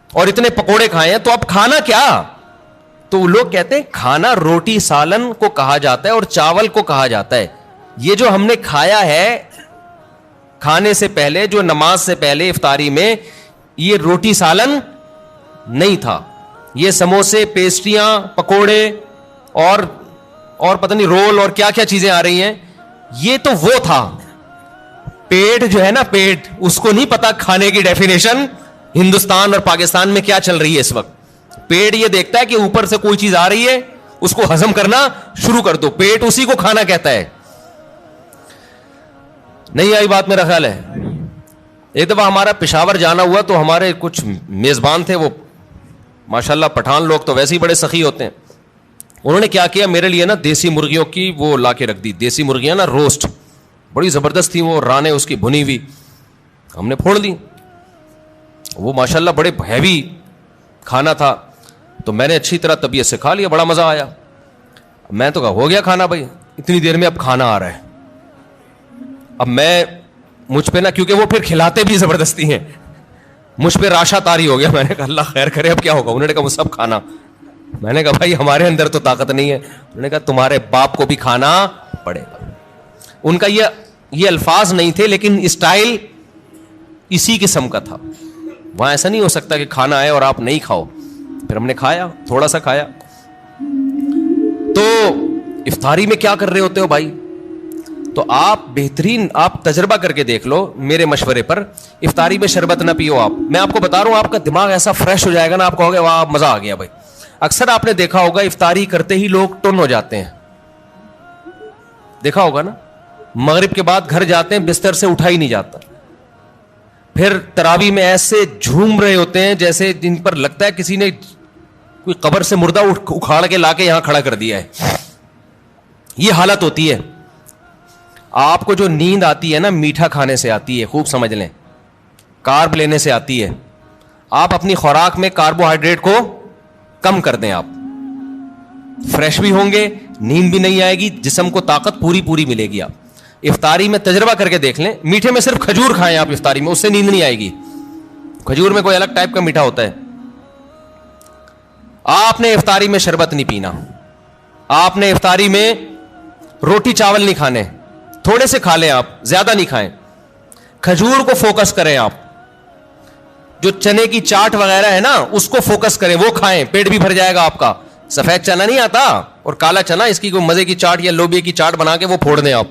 اور اتنے پکوڑے کھائے ہیں, تو اب کھانا کیا. تو لوگ کہتے ہیں کھانا روٹی سالن کو کہا جاتا ہے اور چاول کو کہا جاتا ہے. یہ جو ہم نے کھایا ہے کھانے سے پہلے, جو نماز سے پہلے افطاری میں, یہ روٹی سالن نہیں تھا. یہ سموسے, پیسٹریاں, پکوڑے اور پتہ نہیں رول اور کیا کیا چیزیں آ رہی ہیں, یہ تو وہ تھا. پیٹ جو ہے نا, پیٹ, اس کو نہیں پتا کھانے کی ڈیفینیشن ہندوستان اور پاکستان میں کیا چل رہی ہے اس وقت. پیٹ یہ دیکھتا ہے کہ اوپر سے کوئی چیز آ رہی ہے, اس کو ہضم کرنا شروع کر دو. پیٹ اسی کو کھانا کہتا ہے. نہیں آئی بات میرا خیال ہے. ایک دفعہ ہمارا پشاور جانا ہوا تو ہمارے کچھ میزبان تھے, وہ ماشاءاللہ پٹھان لوگ تو ویسے ہی بڑے سخی ہوتے ہیں. انہوں نے کیا کیا, میرے لیے نا دیسی مرغیوں کی وہ لا کے رکھ دی. دیسی مرغیاں نا روسٹ, بڑی زبردست تھی وہ, رانے اس کی بھنی ہوئی. ہم نے پھوڑ دی. وہ ماشاءاللہ بڑے ہیوی کھانا تھا, تو میں نے اچھی طرح طبیعت سے کھا لیا, بڑا مزہ آیا. میں تو کہا ہو گیا کھانا بھائی, اتنی دیر میں اب کھانا آ رہا ہے. اب میں مجھ پہ نا, کیونکہ وہ پھر کھلاتے بھی زبردستی ہیں, مجھ پہ راشا تاری ہو گیا. میں نے کہا اللہ خیر کرے اب کیا ہوگا. انہوں نے کہا وہ سب کھانا. میں نے کہا بھائی ہمارے اندر تو طاقت نہیں ہے. انہوں نے کہا تمہارے باپ کو بھی کھانا پڑے گا. ان کا یہ الفاظ نہیں تھے لیکن اسٹائل اسی قسم کا تھا. وہاں ایسا نہیں ہو سکتا کہ کھانا آئے اور آپ نہیں کھاؤ. پھر ہم نے کھایا, تھوڑا سا کھایا. تو افطاری میں کیا کر رہے ہوتے ہو بھائی, تو آپ بہترین آپ تجربہ کر کے دیکھ لو میرے مشورے پر. افطاری میں شربت نہ پیو. آپ, میں آپ کو بتا رہا ہوں, آپ کا دماغ ایسا فریش ہو جائے گا نا, آپ کہو گے واہ مزہ آ گیا بھائی. اکثر آپ نے دیکھا ہوگا افطاری کرتے ہی لوگ ٹن ہو جاتے ہیں, دیکھا ہوگا نا. مغرب کے بعد گھر جاتے ہیں, بستر سے اٹھا ہی نہیں جاتا. پھر تراویح میں ایسے جھوم رہے ہوتے ہیں جیسے جن پر لگتا ہے کسی نے کوئی قبر سے مردہ اکھاڑ کے لا کے یہاں کھڑا کر دیا ہے. یہ حالت ہوتی ہے. آپ کو جو نیند آتی ہے نا, میٹھا کھانے سے آتی ہے, خوب سمجھ لیں, کارب لینے سے آتی ہے. آپ اپنی خوراک میں کاربوہائیڈریٹ کو کم کر دیں, آپ فریش بھی ہوں گے, نیند بھی نہیں آئے گی, جسم کو طاقت پوری ملے گی. آپ افطاری میں تجربہ کر کے دیکھ لیں, میٹھے میں صرف کھجور کھائیں آپ افطاری میں, اس سے نیند نہیں آئے گی. کھجور میں کوئی الگ ٹائپ کا میٹھا ہوتا ہے. آپ نے افطاری میں شربت نہیں پینا, آپ نے افطاری میں روٹی چاول نہیں کھانے, تھوڑے سے کھا لیں آپ, زیادہ نہیں کھائیں. کھجور کو فوکس کریں آپ, جو چنے کی چاٹ وغیرہ ہے نا اس کو فوکس کریں, وہ کھائیں, پیٹ بھی بھر جائے گا آپ کا. سفید چنا نہیں آتا اور کالا چنا, اس کی کوئی مزے کی چاٹ یا لوبیا کی چاٹ بنا کے وہ پھوڑ دیں آپ.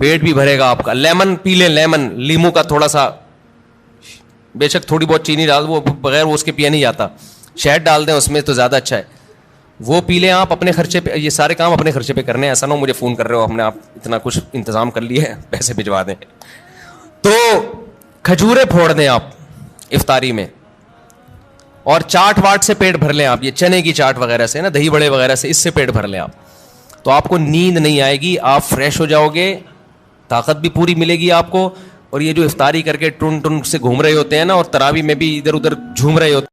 پیٹ بھی بھرے گا آپ کا. لیمن پی لیں, لیمن, لیمو کا تھوڑا سا, بے شک تھوڑی بہت چینی ڈال, وہ بغیر وہ اس کے پیا نہیں جاتا, شہد ڈال دیں اس میں تو زیادہ اچھا ہے, وہ پی لیں آپ اپنے خرچے پہ. یہ سارے کام اپنے خرچے پہ کرنے ہیں, ایسا نہ ہو مجھے فون کر رہے ہو ہم نے آپ اتنا کچھ انتظام کر لیا ہے پیسے بھجوا دیں. تو کھجوریں پھوڑ دیں آپ افطاری میں, اور چاٹ واٹ سے پیٹ بھر لیں آپ, یہ چنے کی چاٹ وغیرہ سے نا, دہی بڑے وغیرہ سے, اس سے پیٹ بھر لیں آپ, تو آپ کو نیند نہیں آئے گی, آپ فریش ہو جاؤ گے, طاقت بھی پوری ملے گی آپ کو. اور یہ جو افطاری کر کے ٹن ٹن سے گھوم رہے ہوتے ہیں نا, اور تراوی میں بھی ادھر ادھر جھوم رہے ہوتے ہیں,